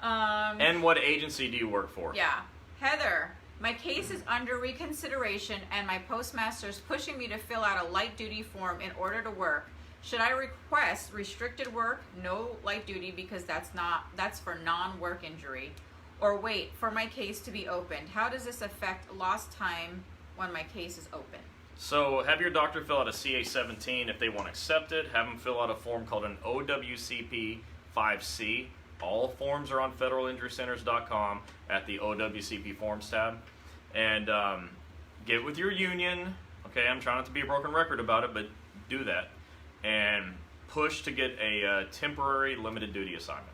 And what agency do you work for? Yeah. Heather, my case is under reconsideration and my postmaster is pushing me to fill out a light duty form in order to work. Should I request restricted work, no light duty, because that's for non-work injury, or wait for my case to be opened? How does this affect lost time when my case is open? So have your doctor fill out a CA-17 if they want to accept it. Have them fill out a form called an OWCP 5C. All forms are on federalinjurycenters.com at the OWCP Forms tab. And get with your union. Okay, I'm trying not to be a broken record about it, but do that. And push to get a temporary limited duty assignment.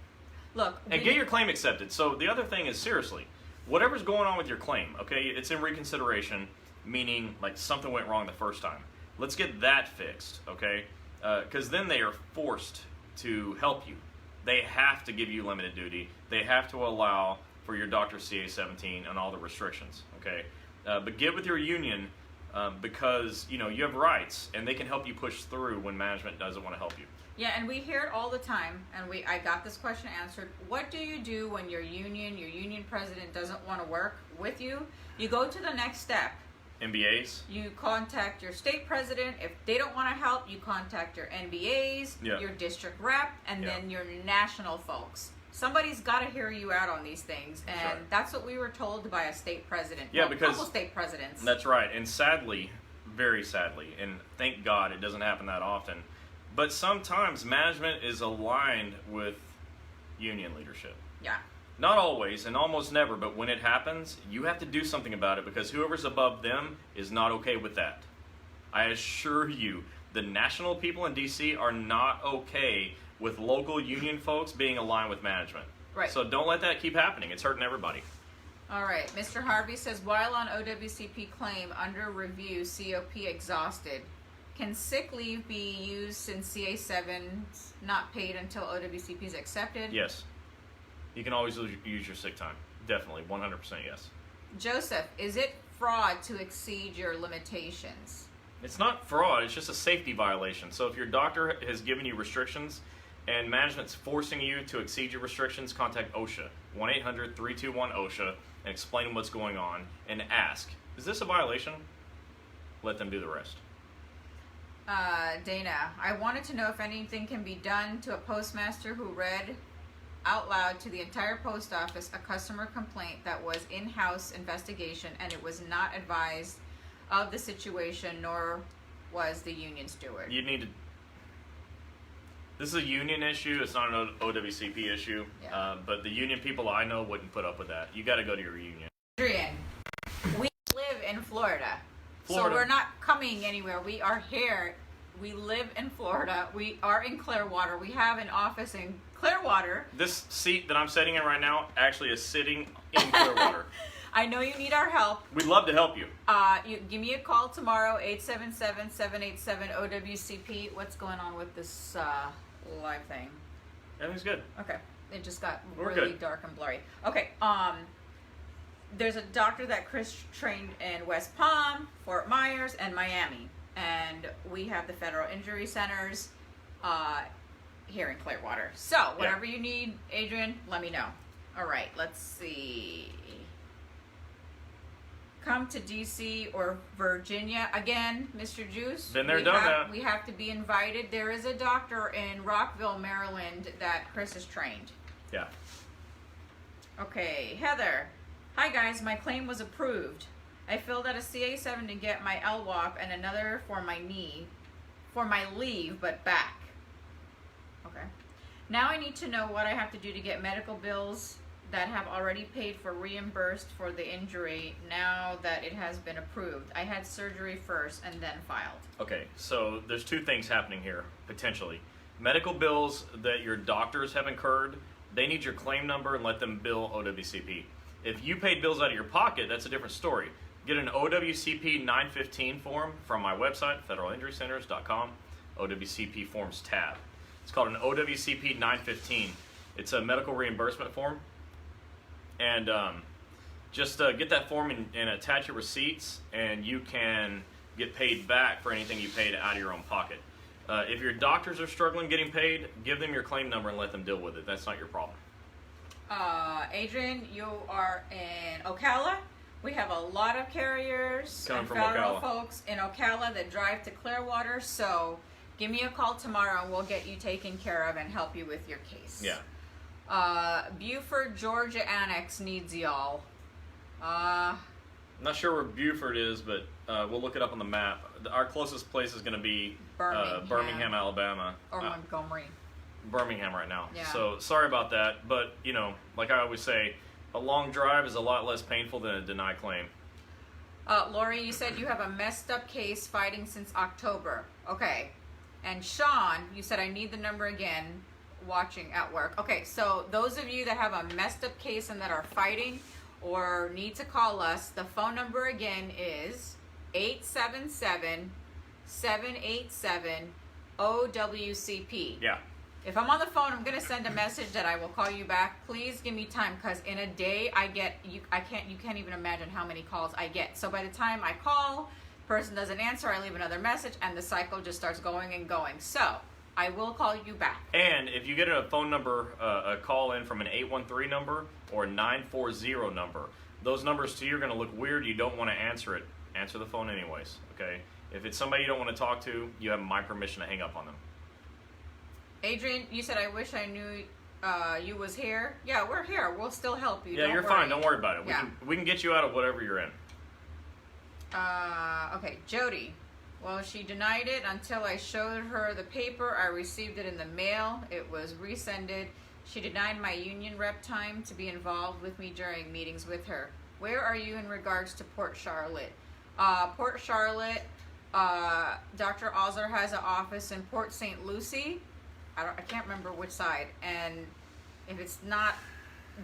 Look, and get your claim accepted. So the other thing is, seriously, whatever's going on with your claim, okay, it's in reconsideration, meaning like something went wrong the first time. Let's get that fixed, okay? Because then they are forced to help you. They have to give you limited duty. They have to allow for your doctor's CA-17 and all the restrictions, okay? But get with your union because, you know, you have rights, and they can help you push through when management doesn't want to help you. Yeah, and we hear it all the time, and I got this question answered. What do you do when your union president doesn't want to work with you? You go to the next step. NBAs? You contact your state president. If they don't want to help, you contact your NBAs, your district rep, and then your national folks. Somebody's got to hear you out on these things, and that's what we were told by a state president. Yeah, well, because a couple state presidents. That's right, and sadly, very sadly, and thank God it doesn't happen that often, but sometimes management is aligned with union leadership. Yeah. Not always, and almost never, but when it happens, you have to do something about it because whoever's above them is not okay with that. I assure you, the national people in D.C. are not okay with local union folks being aligned with management. Right. So don't let that keep happening. It's hurting everybody. All right. Mr. Harvey says, while on OWCP claim under review, COP exhausted, can sick leave be used since CA7's not paid until OWCP is accepted? Yes. You can always use your sick time. Definitely. 100% yes. Joseph, is it fraud to exceed your limitations? It's not fraud. It's just a safety violation. So if your doctor has given you restrictions and management's forcing you to exceed your restrictions, contact OSHA. 1-800-321-OSHA and explain what's going on and ask, is this a violation? Let them do the rest. Dana, I wanted to know if anything can be done to a postmaster who read out loud to the entire post office a customer complaint that was in-house investigation and it was not advised of the situation, nor was the union steward. You need to... This is a union issue. It's not an OWCP issue. Yeah. But the union people I know wouldn't put up with that. You got to go to your union. Adrian, we live in Florida. So we're not coming anywhere. We are here. We live in Florida. We are in Clearwater. We have an office in Clearwater. This seat that I'm sitting in right now actually is sitting in Clearwater. I know you need our help. We'd love to help you. You give me a call tomorrow, 877-787-OWCP. What's going on with this live thing? Everything's good. Okay. It just got We're really good. dark and blurry. Okay. There's a doctor that Chris trained in West Palm, Fort Myers, and Miami. And we have the Federal Injury Centers here in Clearwater. So, whatever you need, Adrian, let me know. All right, let's see. Come to D.C. or Virginia. Again, Mr. Juice. Been there, done that. We have to be invited. There is a doctor in Rockville, Maryland that Chris has trained. Yeah. Okay, Heather. Hi guys, my claim was approved. I filled out a CA7 to get my LWOP and another for my knee, for my leave, but back. Okay. Now I need to know what I have to do to get medical bills that have already paid for reimbursed for the injury now that it has been approved. I had surgery first and then filed. Okay, so there's two things happening here, potentially. Medical bills that your doctors have incurred, they need your claim number and let them bill OWCP. If you paid bills out of your pocket, that's a different story. Get an OWCP 915 form from my website, federalinjurycenters.com, OWCP Forms tab. It's called an OWCP 915. It's a medical reimbursement form. And just get that form and attach your receipts, and you can get paid back for anything you paid out of your own pocket. If your doctors are struggling getting paid, give them your claim number and let them deal with it. That's not your problem. Adrian, you are in Ocala. We have a lot of carriers Coming and from federal Ocala. folks in Ocala that drive to Clearwater, so Give me a call tomorrow and we'll get you taken care of and help you with your case. Yeah. Buford, Georgia Annex needs y'all. I'm not sure where Buford is, but we'll look it up on the map. Our closest place is going to be Birmingham, Alabama. Or Montgomery. Birmingham right now. Yeah. So sorry about that, but you know, like I always say, a long drive is a lot less painful than a denied claim. Lori, you said you have a messed up case fighting since October. Okay. And Sean, you said I need the number again, watching at work. Okay, so those of you that have a messed up case and that are fighting or need to call us, the phone number again is 877-787-OWCP. Yeah. If I'm on the phone, I'm going to send a message that I will call you back. Please give me time, because in a day I get, you can't even imagine how many calls I get. So by the time I call, person doesn't answer, I leave another message, and the cycle just starts going and going. So I will call you back. And if you get a phone number, a call in from an 813 number or a 940 number, those numbers to you are going to look weird. You don't want to answer it. Answer the phone anyways, okay? If it's somebody you don't want to talk to, you have my permission to hang up on them. Adrian, you said I wish I knew you was here. Yeah, we're here. We'll still help you. Yeah, you're fine. Don't worry about it. Yeah. We can get you out of whatever you're in. Okay, Jody. Well, she denied it until I showed her the paper. I received it in the mail. It was resended. She denied my union rep time to be involved with me during meetings with her. Where are you in regards to Port Charlotte? Port Charlotte, Dr. Ozer has an office in Port St. Lucie. I can't remember which side. And if it's not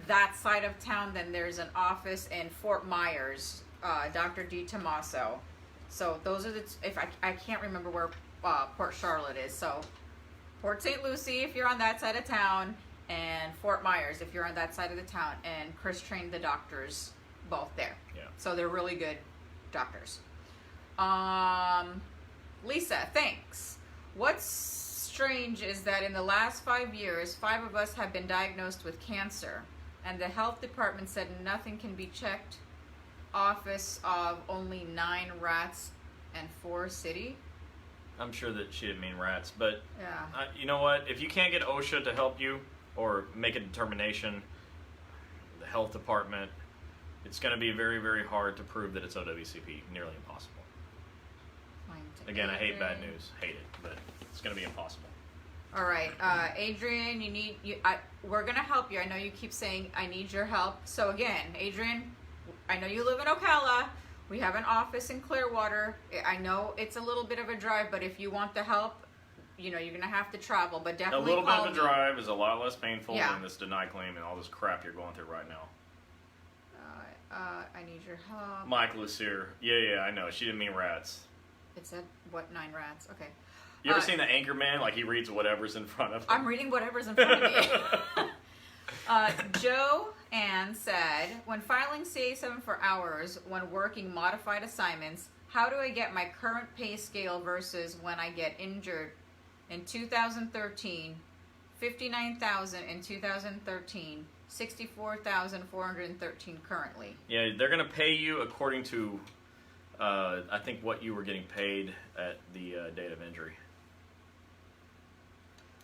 that side of town, then there's an office in Fort Myers, Dr. D. Tommaso. So those are I can't remember where Port Charlotte is. So Port St. Lucie if you're on that side of town, and Fort Myers if you're on that side of the town. And Chris trained the doctors both there. Yeah. So they're really good doctors. Lisa, thanks. What's strange is that in the last 5 years, 5 of us have been diagnosed with cancer, and the health department said nothing can be checked. Office of only 9 rats and 4 city. I'm sure that she didn't mean rats, but yeah. You know what? If you can't get OSHA to help you or make a determination, the health department, it's going to be very, very hard to prove that it's OWCP. Nearly impossible. Again, I hate bad news. Hate it, but it's going to be impossible. All right, Adrian, we're going to help you. I know you keep saying I need your help. So again, Adrian, I know you live in Ocala. We have an office in Clearwater. I know it's a little bit of a drive, but if you want the help, you know, you're going to have to travel, but definitely a little bit of a drive is a lot less painful Yeah. than this denied claim and all this crap you're going through right now. I need your help. Mike Lucier. Yeah, I know. She didn't mean rats. It said, what, 9 rats? Okay. You ever seen the Anchorman? Like, he reads whatever's in front of him. I'm reading whatever's in front of me. Joe Ann said, when filing CA7 for hours when working modified assignments, how do I get my current pay scale versus when I get injured? In 2013, $59,000 in 2013, $64,413 currently. Yeah, they're going to pay you according to, I think, what you were getting paid at the date of injury.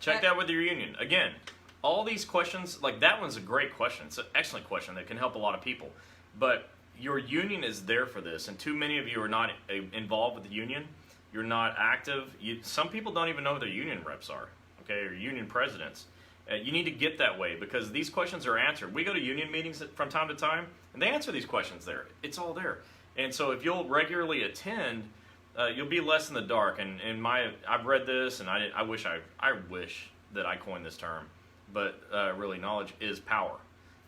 Check that with your union. Again, all these questions, like that one's a great question. It's an excellent question that can help a lot of people. But your union is there for this, and too many of you are not involved with the union. You're not active. Some people don't even know who their union reps are, okay, or union presidents. You need to get that way because these questions are answered. We go to union meetings from time to time, and they answer these questions there. It's all there. And so if you'll regularly attend, you'll be less in the dark. And I've read this, and I wish that I coined this term, but really knowledge is power.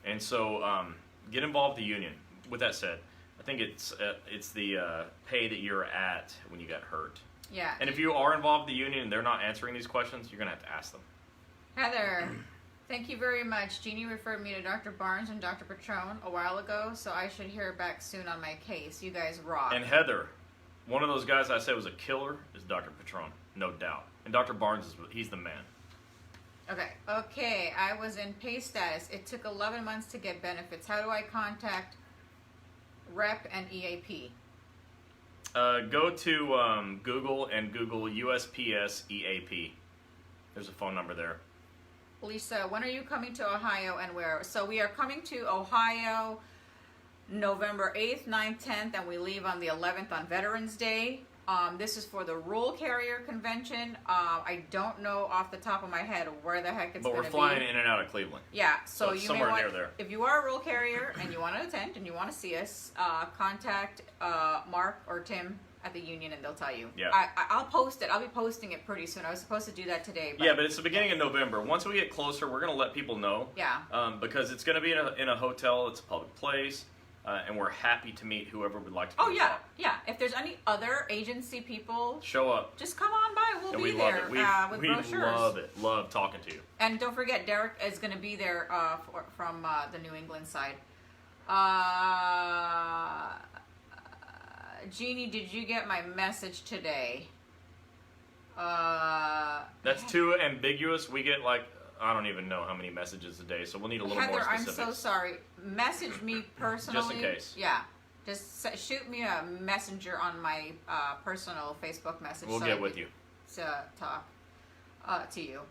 And so get involved with the union. With that said, I think it's the pay that you're at when you got hurt. Yeah. And if you are involved with the union and they're not answering these questions, you're going to have to ask them. Heather, thank you very much. Jeannie referred me to Dr. Barnes and Dr. Patron a while ago, so I should hear back soon on my case. You guys rock. And Heather, one of those guys I said was a killer is Dr. Patron, no doubt. And Dr. Barnes, he's the man. Okay, I was in pay status. It took 11 months to get benefits. How do I contact REP and EAP? Go to Google and Google USPS EAP. There's a phone number there. Lisa, when are you coming to Ohio and where? So we are coming to Ohio November 8th, 9th, 10th, and we leave on the 11th on Veterans Day. This is for the Rural Carrier Convention. I don't know off the top of my head where the heck it's going to be. But we're flying in and out of Cleveland. Yeah, so you somewhere may want, near there. If you are a rural carrier and you want to attend and you want to see us, contact Mark or Tim at the union and they'll tell you. Yeah. I'll post it. I'll be posting it pretty soon. I was supposed to do that today. Yeah, but it's the beginning of November. Once we get closer, we're going to let people know. Yeah. Because it's going to be in a hotel. It's a public place. And we're happy to meet whoever would like to come. Oh, yeah, yeah. If there's any other agency people, show up. Just come on by. We'll be there with brochures. We love it. Love talking to you. And don't forget, Derek is going to be there from the New England side. Jeannie, did you get my message today? That's too ambiguous. We get I don't even know how many messages a day, so we'll need a little more specifics. I'm so sorry. Message me personally. Just in case. Yeah. Just shoot me a messenger on my personal Facebook message. We'll get with you. To talk to you.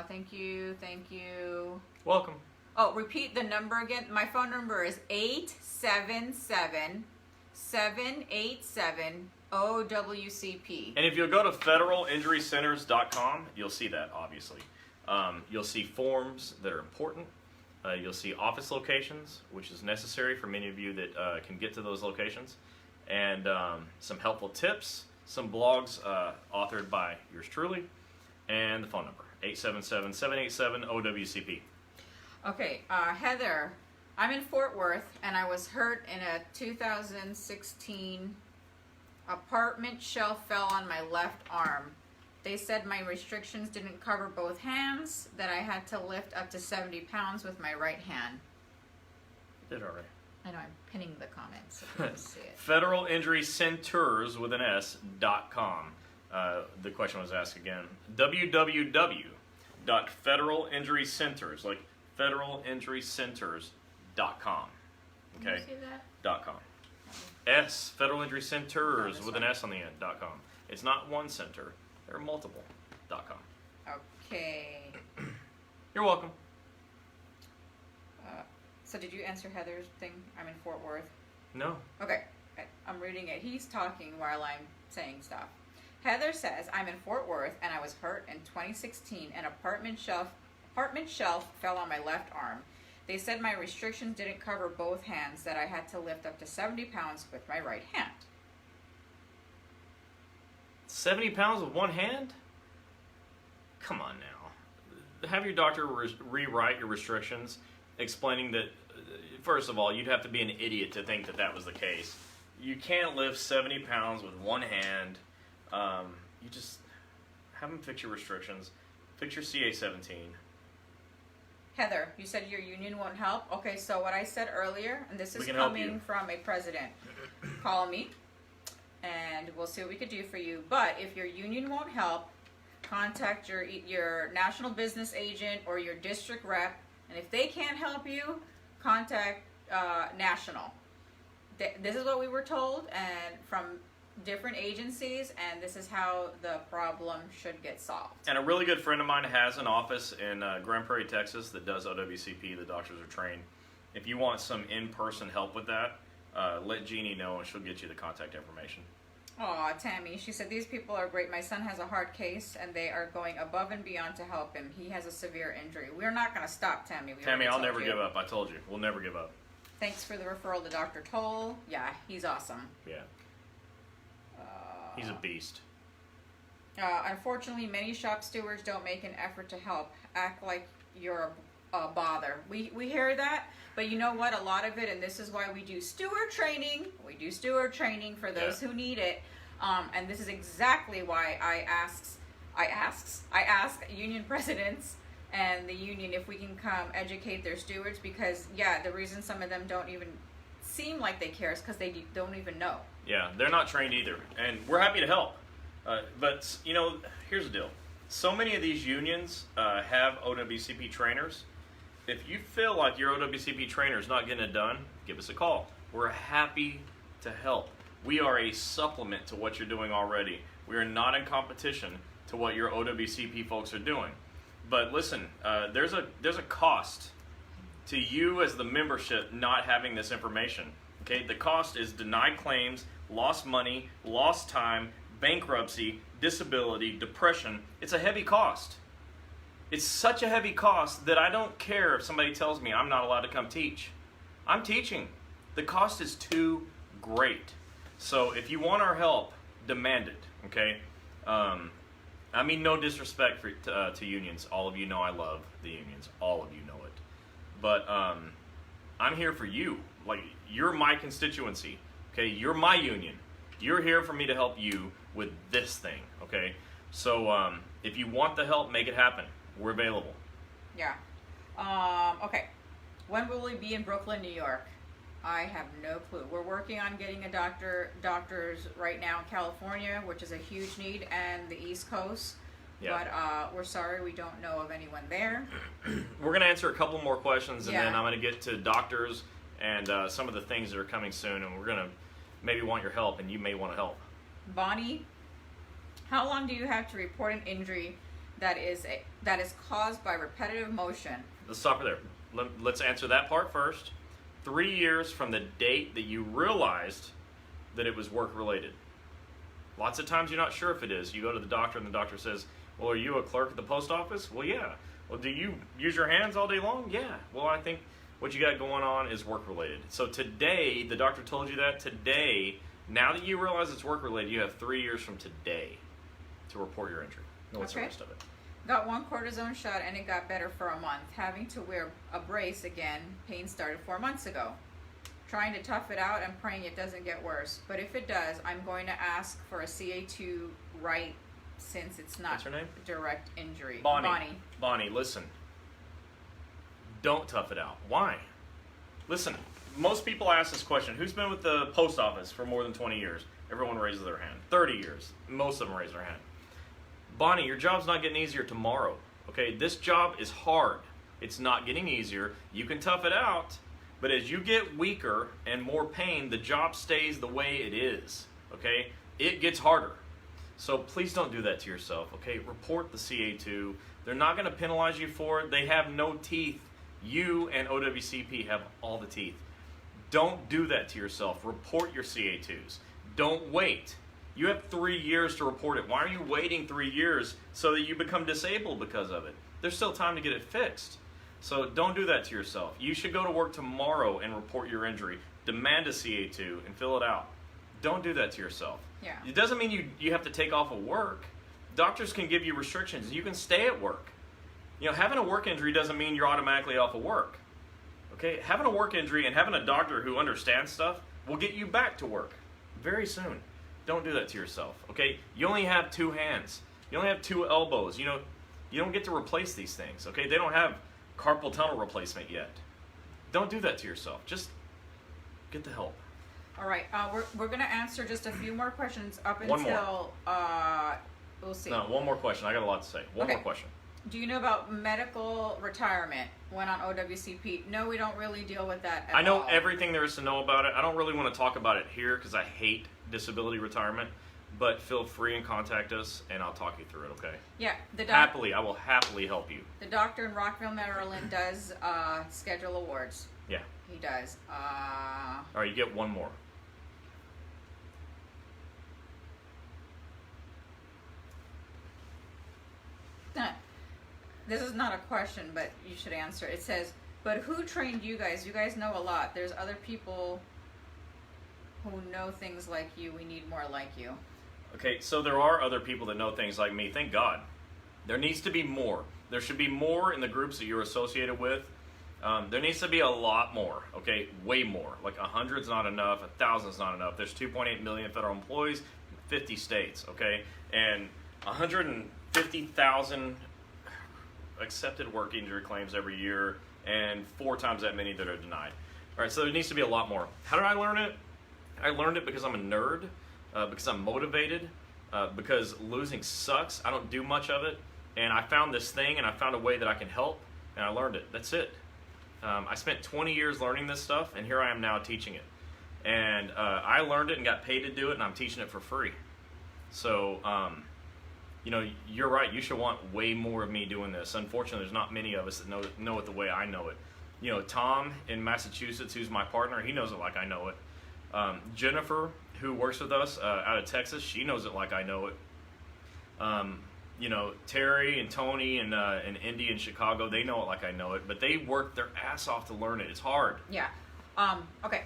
Thank you. Thank you. Welcome. Oh, repeat the number again. My phone number is 877-787-OWCP. And if you'll go to federalinjurycenters.com, you'll see that, obviously. You'll see forms that are important. You'll see office locations, which is necessary for many of you that can get to those locations. And some helpful tips, some blogs authored by yours truly, and the phone number, 877-787-OWCP. Okay, Heather, I'm in Fort Worth, and I was hurt in a 2016 apartment shelf fell on my left arm. They said my restrictions didn't cover both hands, that I had to lift up to 70 pounds with my right hand. Did already. I know, I'm pinning the comments so you can see it. Federalinjurycenters with an S.com. The question was asked again. www.federalinjurycenters, like federalinjurycenters.com. Okay? Can you see that? .com. S, Federal Injury Centers with an S on the end, .com. It's not one center. There are multiple. .com. Okay. You're welcome. So did you answer Heather's thing? I'm in Fort Worth. No. Okay. I'm reading it. He's talking while I'm saying stuff. Heather says, I'm in Fort Worth and I was hurt in 2016. An apartment shelf fell on my left arm. They said my restrictions didn't cover both hands, that I had to lift up to 70 pounds with my right hand. 70 pounds with one hand? Come on now. Have your doctor rewrite your restrictions, explaining that, first of all, you'd have to be an idiot to think that that was the case. You can't lift 70 pounds with one hand. You just have them fix your restrictions. Fix your CA-17. Heather, you said your union won't help? Okay, so what I said earlier, and this is coming from a president, call me, and we'll see what we could do for you. But if your union won't help, contact your national business agent or your district rep, and if they can't help you, contact national. This is what we were told, and from different agencies, and this is how the problem should get solved. And a really good friend of mine has an office in Grand Prairie, Texas that does OWCP. The doctors are trained. If you want some in-person help with that, let Jeannie know and she'll get you the contact information. Aw, Tammy, she said, these people are great. My son has a hard case and they are going above and beyond to help him. He has a severe injury. We're not going to stop, Tammy. Tammy, I'll never give up. I told you. We'll never give up. Thanks for the referral to Dr. Toll. Yeah, he's awesome. Yeah. He's a beast. Unfortunately, many shop stewards don't make an effort to help. Act like you're a bother. We hear that, but you know what? A lot of it, and this is why we do steward training. We do steward training for those who need it. And this is exactly why I ask union presidents and the union if we can come educate their stewards, because the reason some of them don't even seem like they care is because they don't even know. Yeah, they're not trained either, and we're happy to help. But, you know, here's the deal. So many of these unions have OWCP trainers. If you feel like your OWCP trainer is not getting it done, give us a call. We're happy to help. We are a supplement to what you're doing already. We are not in competition to what your OWCP folks are doing. But listen, there's a cost to you as the membership not having this information. Okay, the cost is denied claims, lost money, lost time, bankruptcy, disability, depression. It's a heavy cost. It's such a heavy cost that I don't care if somebody tells me I'm not allowed to come teach. I'm teaching. The cost is too great. So if you want our help, demand it. Okay. I mean, no disrespect to unions. All of you know I love the unions. All of you know it. But I'm here for you. Like, you're my constituency. Okay, you're my union. You're here for me to help you with this thing. Okay, so if you want the help, make it happen. We're available. Yeah. Okay. When will we be in Brooklyn, New York? I have no clue. We're working on getting a doctors right now in California, which is a huge need, and the East Coast. Yeah. But we're sorry, we don't know of anyone there. We're going to answer a couple more questions, and Yeah. then I'm going to get to doctors and some of the things that are coming soon, and we're going to maybe want your help, and you may want to help. Bonnie, how long do you have to report an injury that is caused by repetitive motion? Let's stop right there. Let's answer that part first. 3 years from the date that you realized that it was work-related. Lots of times you're not sure if it is. You go to the doctor and the doctor says, well, are you a clerk at the post office? Well, yeah. Well, do you use your hands all day long? Yeah. Well, I think what you got going on is work-related. So today, the doctor told you that. Today, now that you realize it's work-related, you have 3 years from today to report your injury. No, what's the rest of it? Got one cortisone shot and it got better for a month. Having to wear a brace again. Pain started 4 months ago. Trying to tough it out and praying it doesn't get worse. But if it does, I'm going to ask for a CA2 right since it's not What's her name? direct injury. Bonnie, listen. Don't tough it out. Why? Listen, most people ask this question. Who's been with the post office for more than 20 years? Everyone raises their hand. 30 years. Most of them raise their hand. Bonnie, your job's not getting easier tomorrow. Okay, this job is hard. It's not getting easier. You can tough it out, but as you get weaker and more pain, the job stays the way it is. Okay, it gets harder. So please don't do that to yourself. Okay, report the CA2. They're not going to penalize you for it. They have no teeth. You and OWCP have all the teeth. Don't do that to yourself. Report your CA2s. Don't wait. You have 3 years to report it. Why are you waiting 3 years so that you become disabled because of it? There's still time to get it fixed. So don't do that to yourself. You should go to work tomorrow and report your injury. Demand a CA2 and fill it out. Don't do that to yourself. Yeah. It doesn't mean you have to take off of work. Doctors can give you restrictions. You can stay at work. You know, having a work injury doesn't mean you're automatically off of work. Okay? Having a work injury and having a doctor who understands stuff will get you back to work very soon. Don't do that to yourself, okay? You only have 2 hands. You only have 2 elbows. You know, you don't get to replace these things, okay? They don't have carpal tunnel replacement yet. Don't do that to yourself. Just get the help. All right, we're going to answer just a few more questions up One until, we'll see. No, one more question. I got a lot to say. One Okay. more question. Do you know about medical retirement when on OWCP? No, we don't really deal with that at I know all. everything there is to know about it. I don't really want to talk about it here because I hate disability retirement, but feel free and contact us and I'll talk you through it, okay? Yeah, I will happily help you. The doctor in Rockville, Maryland does schedule awards. Yeah. He does. All right, you get one more. This is not a question, but you should answer. It says, but who trained you guys? You guys know a lot. There's other people who know things like you. We need more like you. Okay, so there are other people that know things like me. Thank God. There needs to be more. There should be more in the groups that you're associated with. There needs to be a lot more, okay? Way more. Like 100's not enough, 1,000's not enough. There's 2.8 million federal employees, 50 states, okay? And 150,000 accepted work injury claims every year and 4 times that many that are denied. All right, so there needs to be a lot more. How did I learn it? I learned it because I'm a nerd, because I'm motivated, because losing sucks. I don't do much of it. And I found this thing and I found a way that I can help and I learned it. That's it. I spent 20 years learning this stuff and here I am now teaching it. And I learned it and got paid to do it, and I'm teaching it for free. So, you know, you're right. You should want way more of me doing this. Unfortunately, there's not many of us that know it the way I know it. You know, Tom in Massachusetts, who's my partner, he knows it like I know it. Jennifer, who works with us out of Texas, she knows it like I know it. You know, Terry and Tony and Indy in Chicago, they know it like I know it, but they work their ass off to learn it. It's hard. Yeah. Okay.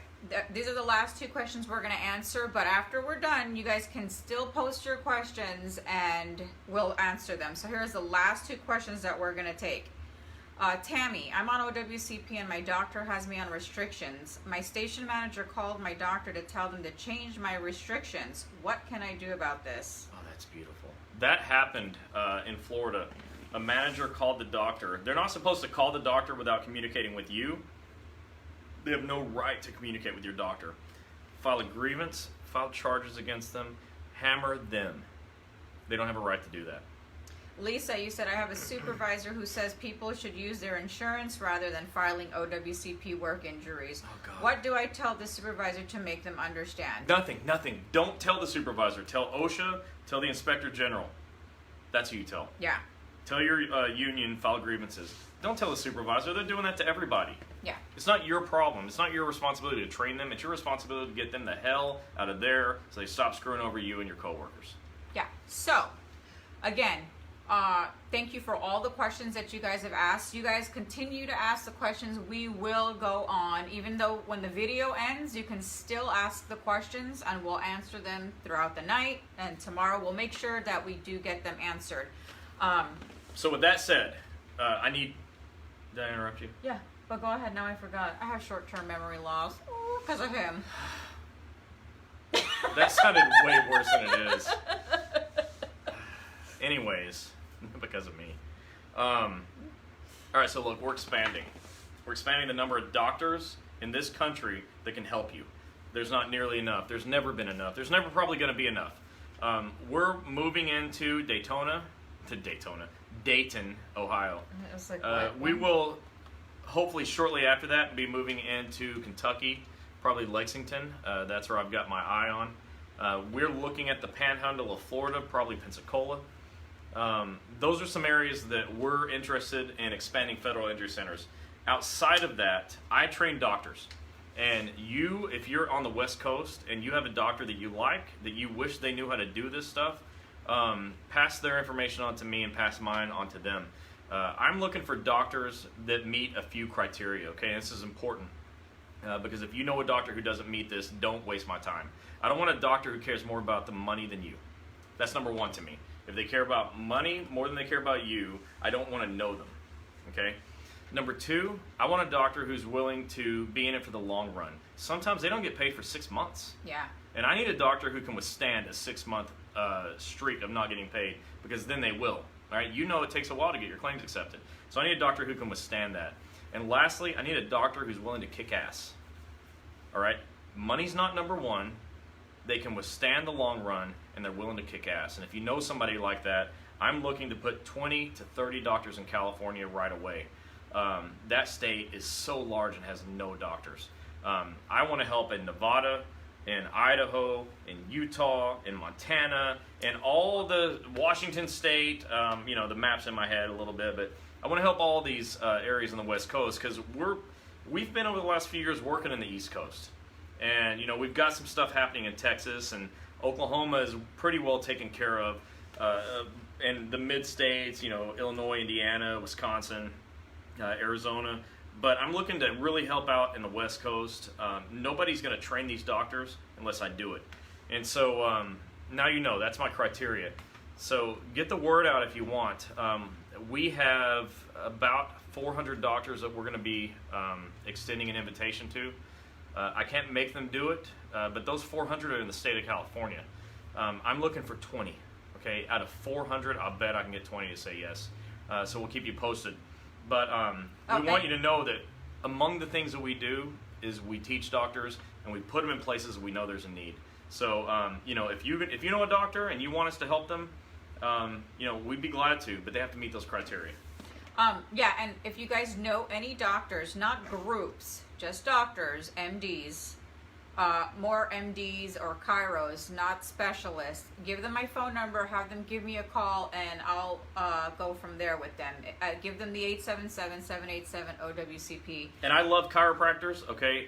These are the last 2 questions we're going to answer, but after we're done, you guys can still post your questions and we'll answer them. So here's the last 2 questions that we're going to take. Tammy, I'm on OWCP and my doctor has me on restrictions. My station manager called my doctor to tell them to change my restrictions. What can I do about this? Oh, that's beautiful. That happened in Florida. A manager called the doctor. They're not supposed to call the doctor without communicating with you. They have no right to communicate with your doctor. File a grievance, file charges against them, hammer them. They don't have a right to do that. Lisa, you said I have a supervisor who says people should use their insurance rather than filing OWCP work injuries. Oh, God. What do I tell the supervisor to make them understand? Nothing. Don't tell the supervisor. Tell OSHA, tell the inspector general. That's who you tell. Yeah. Tell your union, file grievances. Don't tell the supervisor. They're doing that to everybody. Yeah. It's not your problem. It's not your responsibility to train them. It's your responsibility to get them the hell out of there so they stop screwing over you and your coworkers. Yeah. So, again, thank you for all the questions that you guys have asked. You guys continue to ask the questions. We will go on. Even though when the video ends, you can still ask the questions and we'll answer them throughout the night. And tomorrow we'll make sure that we do get them answered. So with that said, did I interrupt you? Yeah, but go ahead. Now I forgot. I have short-term memory loss because of him. That sounded way worse than it is. Anyways, because of me. All right, so look, we're expanding. We're expanding the number of doctors in this country that can help you. There's not nearly enough. There's never been enough. There's never probably going to be enough. We're moving into Dayton, Ohio. It was like, we will hopefully shortly after that be moving into Kentucky, probably Lexington. That's where I've got my eye on. We're looking at the panhandle of Florida, probably Pensacola. Those are some areas that we're interested in expanding federal injury centers. Outside of that, I train doctors. And if you're on the West Coast and you have a doctor that you like, that you wish they knew how to do this stuff, pass their information on to me and pass mine on to them. I'm looking for doctors that meet a few criteria, okay? And this is important because if you know a doctor who doesn't meet this, don't waste my time. I don't want a doctor who cares more about the money than you. That's number one to me. If they care about money more than they care about you, I don't want to know them, okay? Number two, I want a doctor who's willing to be in it for the long run. Sometimes they don't get paid for 6 months. Yeah. And I need a doctor who can withstand a 6-month streak of not getting paid, because then they will. All right, you know it takes a while to get your claims accepted. So I need a doctor who can withstand that. And lastly, I need a doctor who's willing to kick ass. All right, money's not number one. They can withstand the long run, and they're willing to kick ass. And if you know somebody like that, I'm looking to put 20 to 30 doctors in California right away. That state is so large and has no doctors. I want to help in Nevada, in Idaho, in Utah, in Montana, and all the Washington State. The map's in my head a little bit, but I want to help all these areas on the West Coast, because we've been over the last few years working in the East Coast, and we've got some stuff happening in Texas, and Oklahoma is pretty well taken care of, and the mid states, Illinois, Indiana, Wisconsin, Arizona. But I'm looking to really help out in the West Coast. Nobody's going to train these doctors unless I do it. And so now that's my criteria. So get the word out if you want. We have about 400 doctors that we're going to be extending an invitation to. I can't make them do it, but those 400 are in the state of California. I'm looking for 20. Okay, out of 400, I'll bet I can get 20 to say yes. So we'll keep you posted. But we want you to know that among the things that we do is we teach doctors, and we put them in places we know there's a need. So if you know a doctor and you want us to help them, we'd be glad to, but they have to meet those criteria. And if you guys know any doctors, not groups, just doctors, MDs, more MDs or chiros, not specialists, give them my phone number, have them give me a call, and I'll go from there with them. Give them the 877-787-OWCP. And I love chiropractors, okay?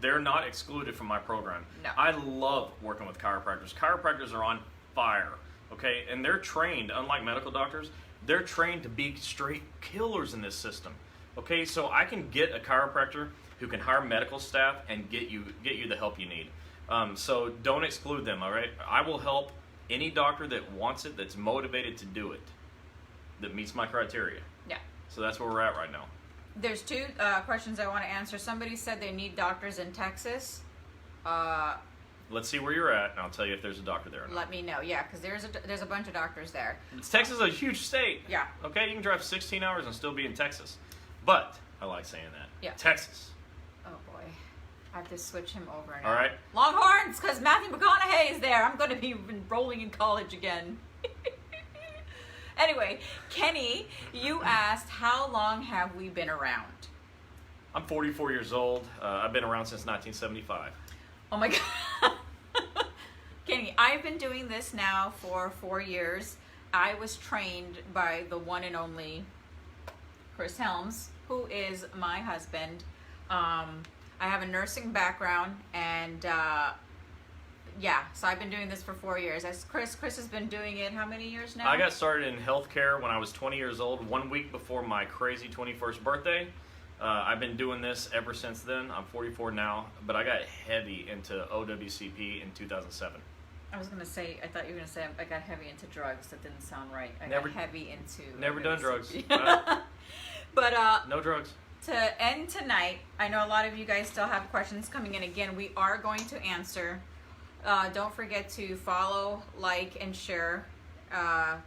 They're not excluded from my program. No. I love working with chiropractors. Chiropractors are on fire, okay? And they're trained, unlike medical doctors, they're trained to be straight killers in this system, okay? So I can get a chiropractor who can hire medical staff and get you the help you need. So don't exclude them, all right? I will help any doctor that wants it, that's motivated to do it, that meets my criteria. Yeah. So that's where we're at right now. There's two questions I want to answer. Somebody said they need doctors in Texas. Let's see where you're at, and I'll tell you if there's a doctor there or not. Let me know, yeah, because there's a bunch of doctors there. Texas is a huge state. Yeah. Okay, you can drive 16 hours and still be in Texas. But, I like saying that. Yeah. Texas. Oh boy, I have to switch him over now. All right. Longhorns, because Matthew McConaughey is there. I'm going to be enrolling in college again. Anyway, Kenny, you asked, how long have we been around? I'm 44 years old. I've been around since 1975. Oh my God. Kenny, I've been doing this now for 4 years. I was trained by the one and only Chris Helms, who is my husband. I have a nursing background, and yeah, so I've been doing this for 4 years. As Chris has been doing it how many years now? I got started in healthcare when I was 20 years old, 1 week before my crazy 21st birthday. I've been doing this ever since then. I'm 44 now, but I got heavy into OWCP in 2007. I was going to say, I thought you were going to say I got heavy into drugs. That didn't sound right. I Never- got heavy into Never done drugs. But No drugs. to end tonight, I know a lot of you guys still have questions coming in. Again, we are going to answer. Don't forget to follow, like, and share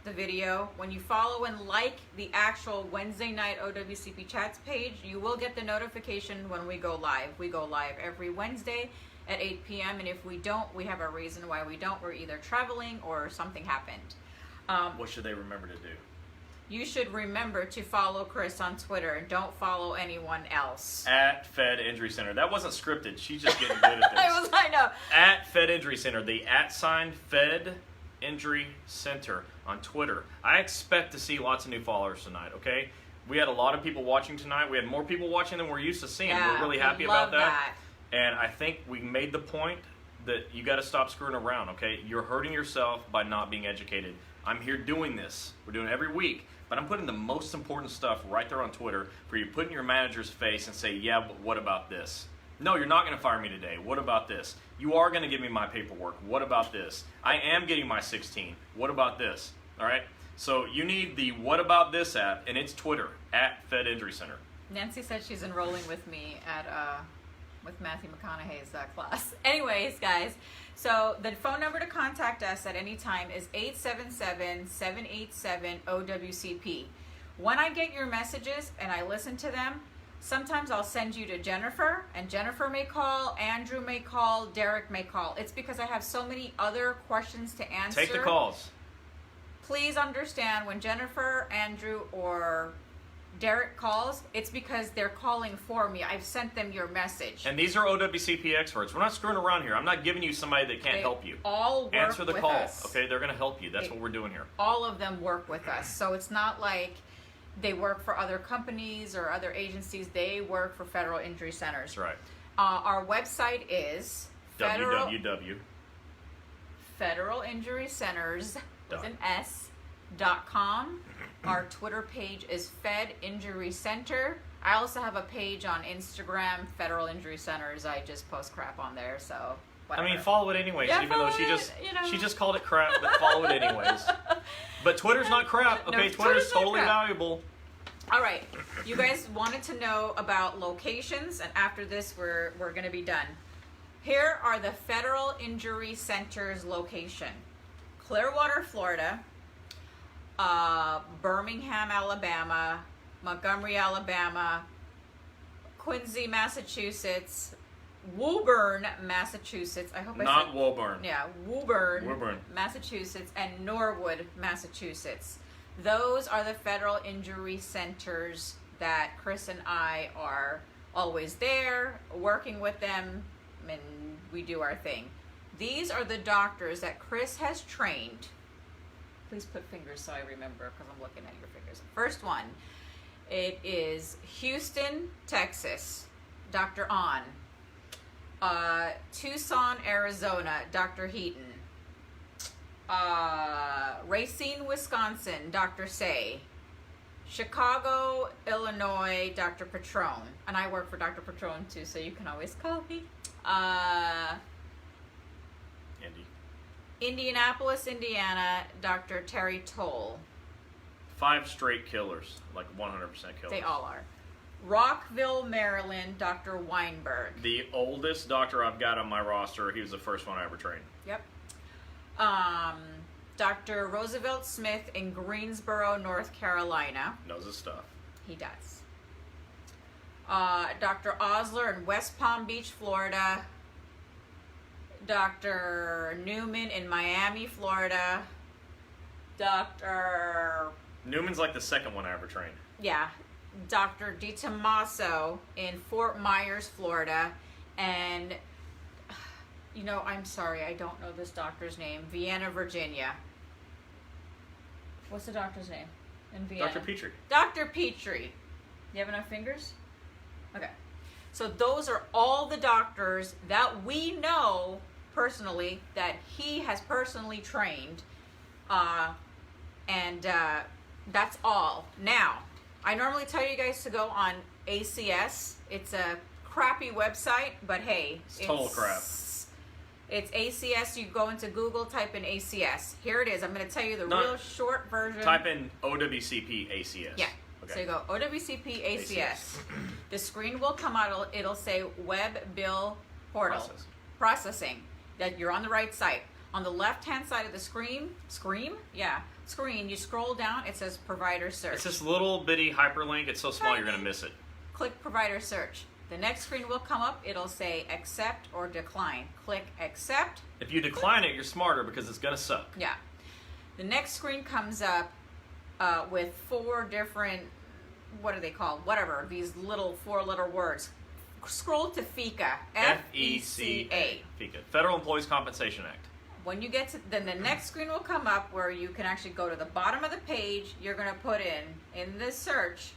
the video. When you follow and like the actual Wednesday night OWCP chats page, you will get the notification when we go live. We go live every Wednesday at 8 p.m. And if we don't, we have a reason why we don't. We're either traveling or something happened. What should they remember to do? You should remember to follow Chris on Twitter and don't follow anyone else. At Fed Injury Center. That wasn't scripted. She's just getting good at this. I know. At Fed Injury Center. The @ Fed Injury Center on Twitter. I expect to see lots of new followers tonight, okay? We had a lot of people watching tonight. We had more people watching than we're used to seeing. Yeah, we're really happy love about that. And I think we made the point that you got to stop screwing around, okay? You're hurting yourself by not being educated. I'm here doing this. We're doing it every week. But I'm putting the most important stuff right there on Twitter for you to put in your manager's face and say, yeah, but what about this? No, you're not going to fire me today. What about this? You are going to give me my paperwork. What about this? I am getting my 16. What about this? All right? So you need the What About This app, and it's Twitter, at Fed Injury Center. Nancy said she's enrolling with me at with Matthew McConaughey's class. Anyways, guys, so the phone number to contact us at any time is 877-787-OWCP. When I get your messages and I listen to them, sometimes I'll send you to Jennifer, and Jennifer may call, Andrew may call, Derek may call. It's because I have so many other questions to answer. Take the calls. Please understand, when Jennifer, Andrew, or Derek calls, it's because they're calling for me. I've sent them your message. And these are OWCP experts. We're not screwing around here. I'm not giving you somebody that can't help you. All work Answer the with call. us. Okay, they're going to help you. That's what we're doing here. All of them work with us. So it's not like they work for other companies or other agencies. They work for Federal Injury Centers. That's right. Our website is Federal Injury Centers with an S.com. Our Twitter page is Fed Injury Center. I also have a page on Instagram, Federal Injury Centers. I just post crap on there, so whatever. I mean, follow it anyways, Yeah, even though follow it, she just called it crap, but follow it anyways. But Twitter's not crap, okay? No, Twitter's not totally crap. valuable. All right, you guys wanted to know about locations, and after this, we're going to be done. Here are the Federal Injury Center's location: Clearwater, Florida, Birmingham, Alabama, Montgomery, Alabama, Quincy, Massachusetts, Woburn, Massachusetts. I hope Not Woburn. Yeah, Woburn, Woburn, Massachusetts, and Norwood, Massachusetts. Those are the Federal Injury Centers that Chris and I are always there, working with them and we do our thing. These are the doctors that Chris has trained. Please put fingers so I remember, because I'm looking at your fingers. First one, it is Houston, Texas, Dr. On. Tucson, Arizona, Dr. Heaton. Racine, Wisconsin, Dr. Say. Chicago, Illinois, Dr. Patron. And I work for Dr. Patron too, so you can always call me. Indianapolis, Indiana, Dr. Terry Toll. 5 straight killers, like 100% killers. They all are. Rockville, Maryland, Dr. Weinberg. The oldest doctor I've got on my roster, he was the first one I ever trained. Yep. Dr. Roosevelt Smith in Greensboro, North Carolina. Knows his stuff. He does. Dr. Osler in West Palm Beach, Florida. Dr. Newman in Miami, Florida. Dr. Newman's like the second one I ever trained. Yeah. Dr. DiTomaso in Fort Myers, Florida. And, you know, I'm sorry, I don't know this doctor's name. Vienna, Virginia. What's the doctor's name in Vienna? Dr. Petrie. Dr. Petrie. You have enough fingers? Okay. So those are all the doctors that we know personally, that he has personally trained. That's all. Now, I normally tell you guys to go on ACS. It's a crappy website, but hey. It's total crap. It's ACS. You go into Google, type in ACS. Here it is. I'm going to tell you the real short version. Type in OWCP ACS. Yeah. Okay. So you go ACS. ACS. The screen will come out. It'll say Web Bill Portal. Processing. That you're on the right site. On the left-hand side of the screen, you scroll down, it says Provider Search. It's this little bitty hyperlink. It's so small you're going to miss it. Click Provider Search. The next screen will come up. It'll say Accept or Decline. Click Accept. If you decline it, you're smarter because it's going to suck. Yeah. The next screen comes up with 4 different, what are they called? Whatever, these little 4-letter words. Scroll to FECA. F-E-C-A. FECA. Federal Employees Compensation Act. When you get to, then the next screen will come up where you can actually go to the bottom of the page. You're going to put in this search,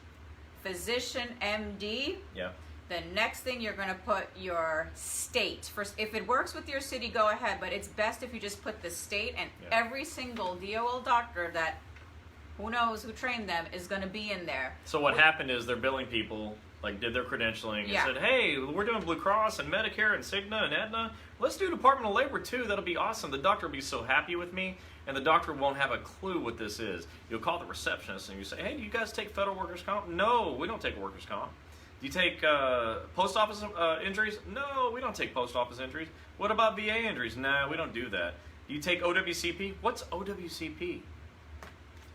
Physician MD. Yeah. The next thing you're going to put your state. First, if it works with your city, go ahead. But it's best if you just put the state, and every single DOL doctor that, who knows who trained them, is going to be in there. So what happened is they're billing people, like did their credentialing and said, hey, we're doing Blue Cross and Medicare and Cigna and Aetna. Let's do Department of Labor too. That'll be awesome. The doctor will be so happy with me, and the doctor won't have a clue what this is. You'll call the receptionist and you say, hey, do you guys take federal workers' comp? No, we don't take workers' comp. Do you take post office injuries? No, we don't take post office injuries. What about VA injuries? No, we don't do that. Do you take OWCP? What's OWCP?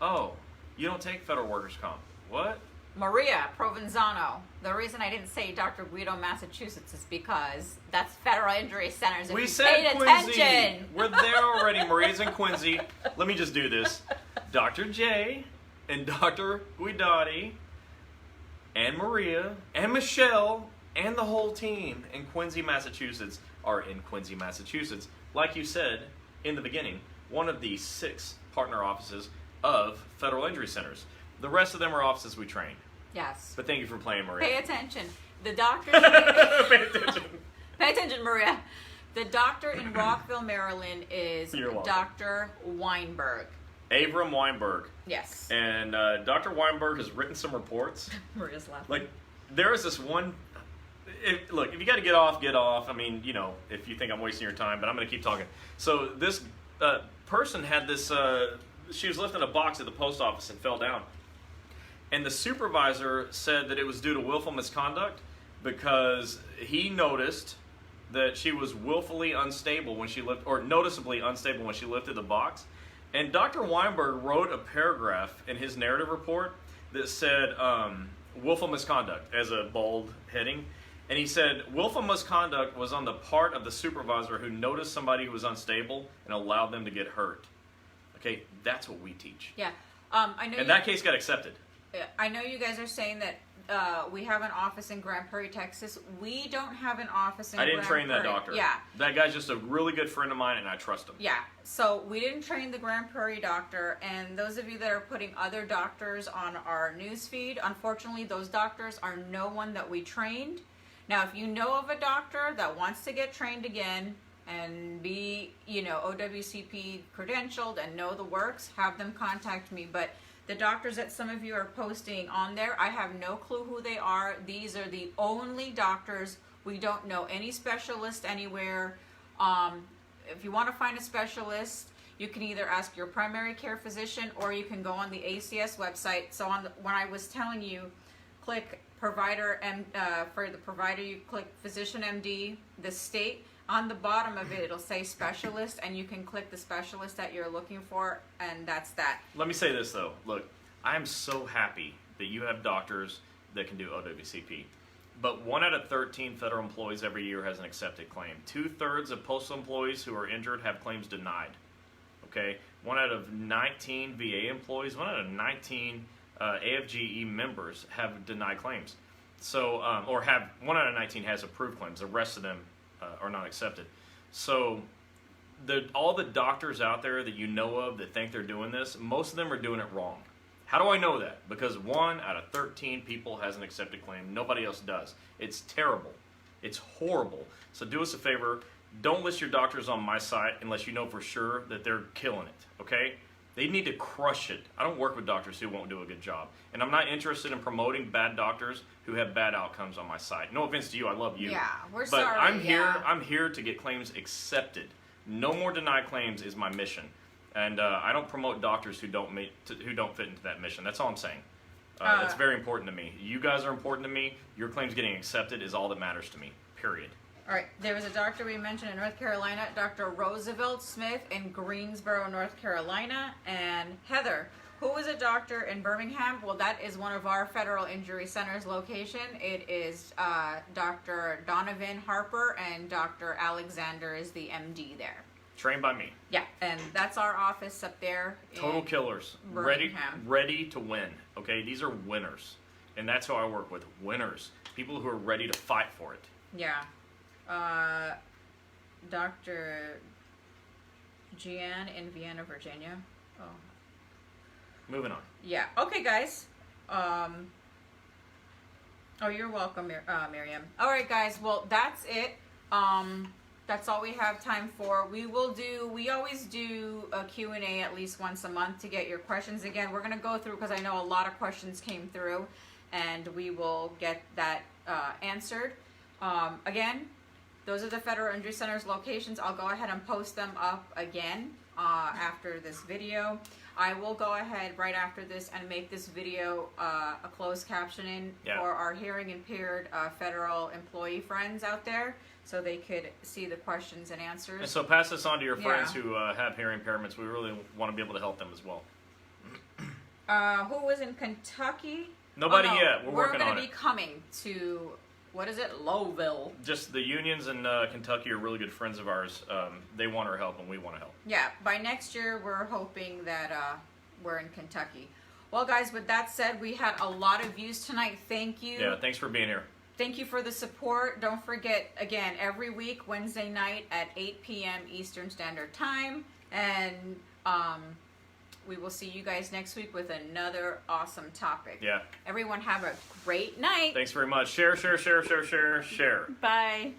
Oh, you don't take federal workers' comp. What? Maria Provenzano. The reason I didn't say Dr. Guido, Massachusetts is because that's Federal Injury Centers. If we you said paid Quincy. Attention. We're there already. Maria's in Quincy. Let me just do this. Dr. J and Dr. Guidotti and Maria and Michelle and the whole team in Quincy, Massachusetts are in Quincy, Massachusetts. Like you said in the beginning, one of the 6 partner offices of Federal Injury Centers. The rest of them are offices we train. Yes. But thank you for playing, Maria. Pay attention. The doctor... Pay attention. Pay attention, Maria. The doctor in Rockville, Maryland is Dr. Weinberg. Avram Weinberg. Yes. And Dr. Weinberg has written some reports. Maria's laughing. Like, there is this one... Look, if you got to get off, get off. I mean, you know, if you think I'm wasting your time, but I'm going to keep talking. So this person had this... she was lifting a box at the post office and fell down. And the supervisor said that it was due to willful misconduct because he noticed that she was willfully unstable when she lifted, or noticeably unstable when she lifted the box. And Dr. Weinberg wrote a paragraph in his narrative report that said willful misconduct as a bold heading. And he said willful misconduct was on the part of the supervisor who noticed somebody who was unstable and allowed them to get hurt. Okay, that's what we teach. Yeah. I know. And that case got accepted. I know you guys are saying that we have an office in Grand Prairie, Texas. We don't have an office in I didn't Grand train that Prairie. doctor. Yeah. That guy's just a really good friend of mine, and I trust him. Yeah. So we didn't train the Grand Prairie doctor, and those of you that are putting other doctors on our news feed, unfortunately, those doctors are no one that we trained. Now, if you know of a doctor that wants to get trained again and be, OWCP credentialed and know the works, have them contact me. But the doctors that some of you are posting on there, I have no clue who they are. These are the only doctors. We don't know any specialist anywhere. If you want to find a specialist, you can either ask your primary care physician or you can go on the ACS website. So when I was telling you, click provider, for the provider, you click physician MD, the state. On the bottom of it, it'll say specialist, and you can click the specialist that you're looking for, and that's that. Let me say this, though. Look, I am so happy that you have doctors that can do OWCP. But 1 out of 13 federal employees every year has an accepted claim. 2/3 of postal employees who are injured have claims denied. Okay? 1 out of 19 VA employees, 1 out of 19 AFGE members have denied claims. So, 1 out of 19 has approved claims. The rest of them are not accepted. So all the doctors out there that you know of that think they're doing this, most of them are doing it wrong. How do I know that? Because 1 out of 13 people has an accepted claim. Nobody else does. It's terrible. It's horrible. So do us a favor. Don't list your doctors on my site unless you know for sure that they're killing it, okay? They need to crush it. I don't work with doctors who won't do a good job. And I'm not interested in promoting bad doctors who have bad outcomes on my site. No offense to you, I love you. Yeah, we're but sorry. I'm here to get claims accepted. No more denied claims is my mission. And I don't promote doctors who don't fit into that mission. That's all I'm saying. That's very important to me. You guys are important to me. Your claims getting accepted is all that matters to me, period. All right, there was a doctor we mentioned in North Carolina, Dr. Roosevelt Smith in Greensboro, North Carolina, and Heather, who was a doctor in Birmingham. Well, that is one of our Federal Injury Center's location. It is Dr. Donovan Harper, and Dr. Alexander is the MD there. Trained by me. Yeah, and that's our office up there. Total killers. Ready to win. Okay, these are winners. And that's who I work with, winners. People who are ready to fight for it. Yeah. Dr. Gian in Vienna, Virginia. Oh. Moving on. Yeah. Okay, guys. Oh, you're welcome, Miriam. All right, guys. Well, that's it. That's all we have time for. We always do a Q&A at least once a month to get your questions. Again, we're going to go through, because I know a lot of questions came through, and we will get that answered. Again, those are the Federal Injury Center's locations. I'll go ahead and post them up again after this video. I will go ahead right after this and make this video a closed captioning for our hearing impaired federal employee friends out there, so they could see the questions and answers. And so pass this on to your friends who have hearing impairments. We really want to be able to help them as well. Who was in Kentucky? Nobody yet. We're working on it. We're going to be coming to... What is it? Lowville. Just the unions in Kentucky are really good friends of ours. They want our help and we want to help. Yeah, by next year we're hoping that we're in Kentucky. Well, guys, with that said, we had a lot of views tonight. Thank you. Yeah, thanks for being here. Thank you for the support. Don't forget, again, every week, Wednesday night at 8 p.m. Eastern Standard Time. And we will see you guys next week with another awesome topic. Yeah. Everyone have a great night. Thanks very much. Share. Bye.